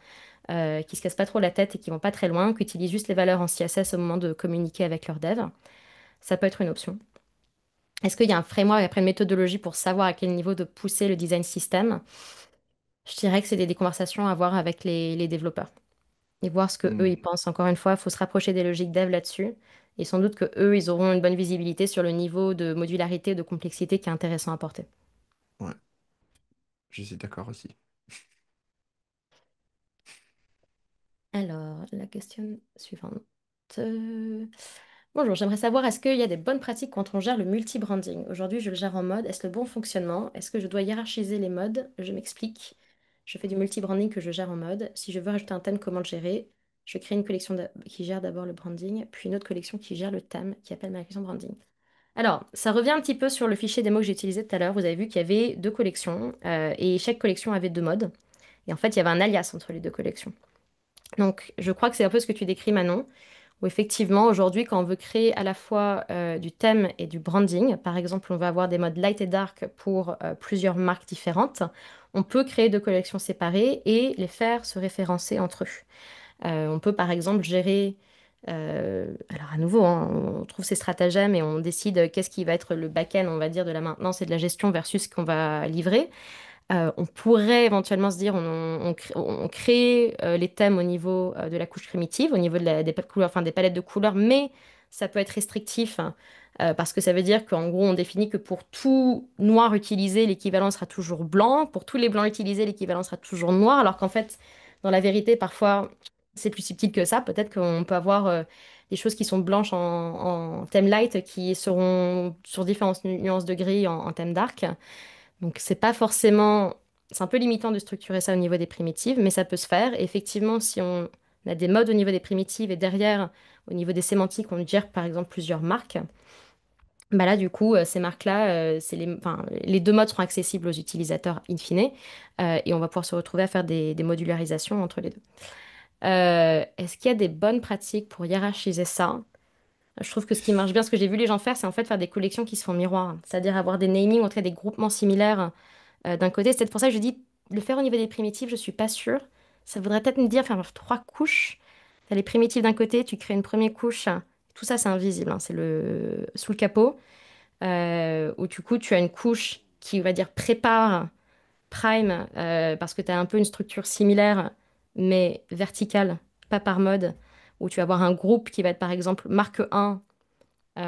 qui se cassent pas trop la tête et qui vont pas très loin, qui utilisent juste les valeurs en CSS au moment de communiquer avec leurs devs. Ça peut être une option. Est-ce qu'il y a un framework après une méthodologie pour savoir à quel niveau de pousser le design system? Je dirais que c'est des conversations à avoir avec les développeurs et voir ce que eux Hmm, ils pensent. Encore une fois, il faut se rapprocher des logiques dev là-dessus. Et sans doute que eux, ils auront une bonne visibilité sur le niveau de modularité, de complexité qui est intéressant à porter. ouais, je suis d'accord aussi. Alors, la question suivante. Euh, Bonjour, j'aimerais savoir, est-ce qu'il y a des bonnes pratiques quand on gère le multi-branding? Aujourd'hui, je le gère en mode. Est-ce le bon fonctionnement? Est-ce que je dois hiérarchiser les modes? Je m'explique. Je fais du multi-branding que je gère en mode. Si je veux rajouter un thème, comment le gérer? Je crée une collection qui gère d'abord le branding, puis une autre collection qui gère le thème, qui appelle ma collection branding. Alors, ça revient un petit peu sur le fichier démo que j'ai utilisé tout à l'heure. Vous avez vu qu'il y avait deux collections et chaque collection avait deux modes. Et en fait, il y avait un alias entre les deux collections. Donc, je crois que c'est un peu ce que tu décris, Manon, où effectivement, aujourd'hui, quand on veut créer à la fois du thème et du branding, par exemple, on va avoir des modes light et dark pour plusieurs marques différentes, on peut créer deux collections séparées et les faire se référencer entre eux. On peut, par exemple, gérer, alors à nouveau, hein, on trouve ces stratagèmes et on décide qu'est-ce qui va être le back-end, on va dire, de la maintenance et de la gestion versus ce qu'on va livrer. On pourrait éventuellement se dire, on crée les thèmes au niveau de la couche primitive, au niveau des palettes de couleurs, enfin des palettes de couleurs, mais ça peut être restrictif hein, parce que ça veut dire qu'en gros, on définit que pour tout noir utilisé, l'équivalent sera toujours blanc, pour tous les blancs utilisés, l'équivalent sera toujours noir, alors qu'en fait, dans la vérité, parfois, c'est plus subtil que ça. Peut-être qu'on peut avoir des choses qui sont blanches en thème light qui seront sur différentes nuances de gris en thème dark. Donc c'est pas forcément, c'est un peu limitant de structurer ça au niveau des primitives, mais ça peut se faire. Et effectivement, si on a des modes au niveau des primitives et derrière, au niveau des sémantiques, on gère par exemple plusieurs marques, bah là du coup, ces marques-là, enfin, les deux modes seront accessibles aux utilisateurs in fine, et on va pouvoir se retrouver à faire des modularisations entre les deux. Est-ce qu'il y a des bonnes pratiques pour hiérarchiser ça? Je trouve que ce qui marche bien, ce que j'ai vu les gens faire, c'est en fait faire des collections qui se font miroir, c'est-à-dire avoir des namings, en tout cas des groupements similaires d'un côté. C'est peut-être pour ça que je dis le faire au niveau des primitives, je suis pas sûre. Ça voudrait peut-être me dire faire trois couches. Tu as les primitives d'un côté, tu crées une première couche. Tout ça, c'est invisible, hein, c'est le sous le capot. Où du coup, tu as une couche qui, on va dire, prépare Prime, parce que tu as un peu une structure similaire, mais verticale, pas par mode, où tu vas avoir un groupe qui va être par exemple marque 1. Ça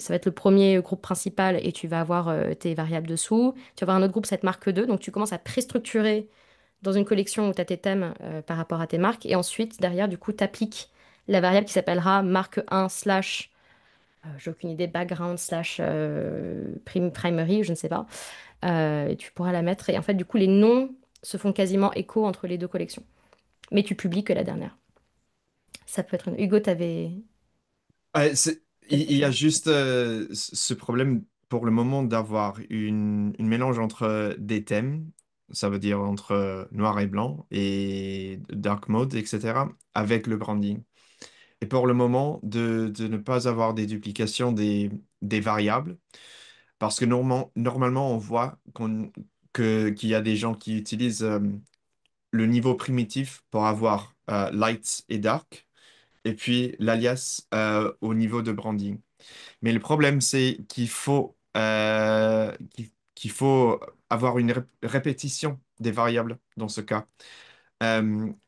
va être le premier groupe principal et tu vas avoir tes variables dessous. Tu vas avoir un autre groupe, cette marque 2. Donc tu commences à pré-structurer dans une collection où tu as tes thèmes par rapport à tes marques. Et ensuite, derrière, du coup, tu appliques la variable qui s'appellera marque 1 slash, j'ai aucune idée, background slash primary, je ne sais pas. Et tu pourras la mettre. Et en fait, du coup, les noms se font quasiment écho entre les deux collections. Mais tu publies que la dernière. Ça peut être une... Hugo, t'avais Il quelque y a chose. juste ce problème pour le moment d'avoir une mélange entre des thèmes, ça veut dire entre noir et blanc et dark mode, etc., avec le branding. Et pour le moment, de ne pas avoir des duplications des variables, parce que normalement, on voit qu'il y a des gens qui utilisent le niveau primitif pour avoir light et dark, et puis l'alias au niveau de branding. Mais le problème, c'est qu'il faut avoir une répétition des variables dans ce cas.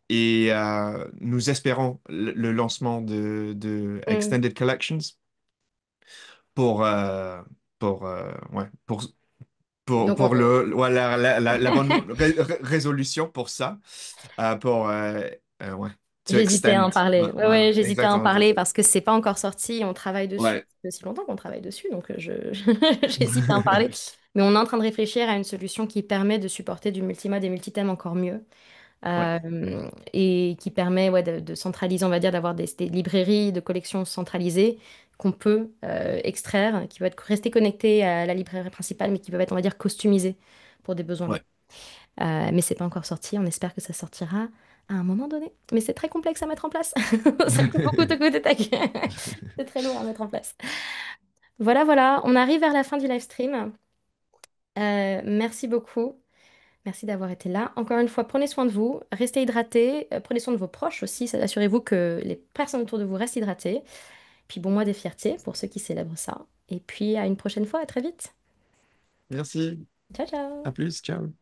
Nous espérons le lancement de Hmm. Extended Collections pour, ouais, Donc, pour ouais, la bonne résolution pour ça, pour ouais, to j'hésitais à extend. en parler. Ouais, Voilà, ouais, j'hésitais à en exactement. parler parce que c'est pas encore sorti. On travaille dessus. Ça Ouais, fait aussi longtemps qu'on travaille dessus, donc j'hésite à en parler. Mais on est en train de réfléchir à une solution qui permet de supporter du multimode et multithème encore mieux. ouais, Et qui permet ouais, de centraliser, on va dire, d'avoir des librairies de collections centralisées qu'on peut extraire, qui vont être rester connectées à la librairie principale, mais qui peuvent être, on va dire, customisées pour des besoins. ouais. Mais c'est pas encore sorti. On espère que ça sortira à un moment donné. Mais c'est très complexe à mettre en place. Ça coûte beaucoup de tech. C'est très lourd à mettre en place. Voilà, voilà, on arrive vers la fin du live stream. Merci beaucoup. Merci d'avoir été là. Encore une fois, prenez soin de vous, restez hydratés, prenez soin de vos proches aussi. Assurez-vous que les personnes autour de vous restent hydratées. Puis bon mois des fiertés pour ceux qui célèbrent ça. Et puis à une prochaine fois, à très vite. Merci, Ciao, à ciao! plus, ciao.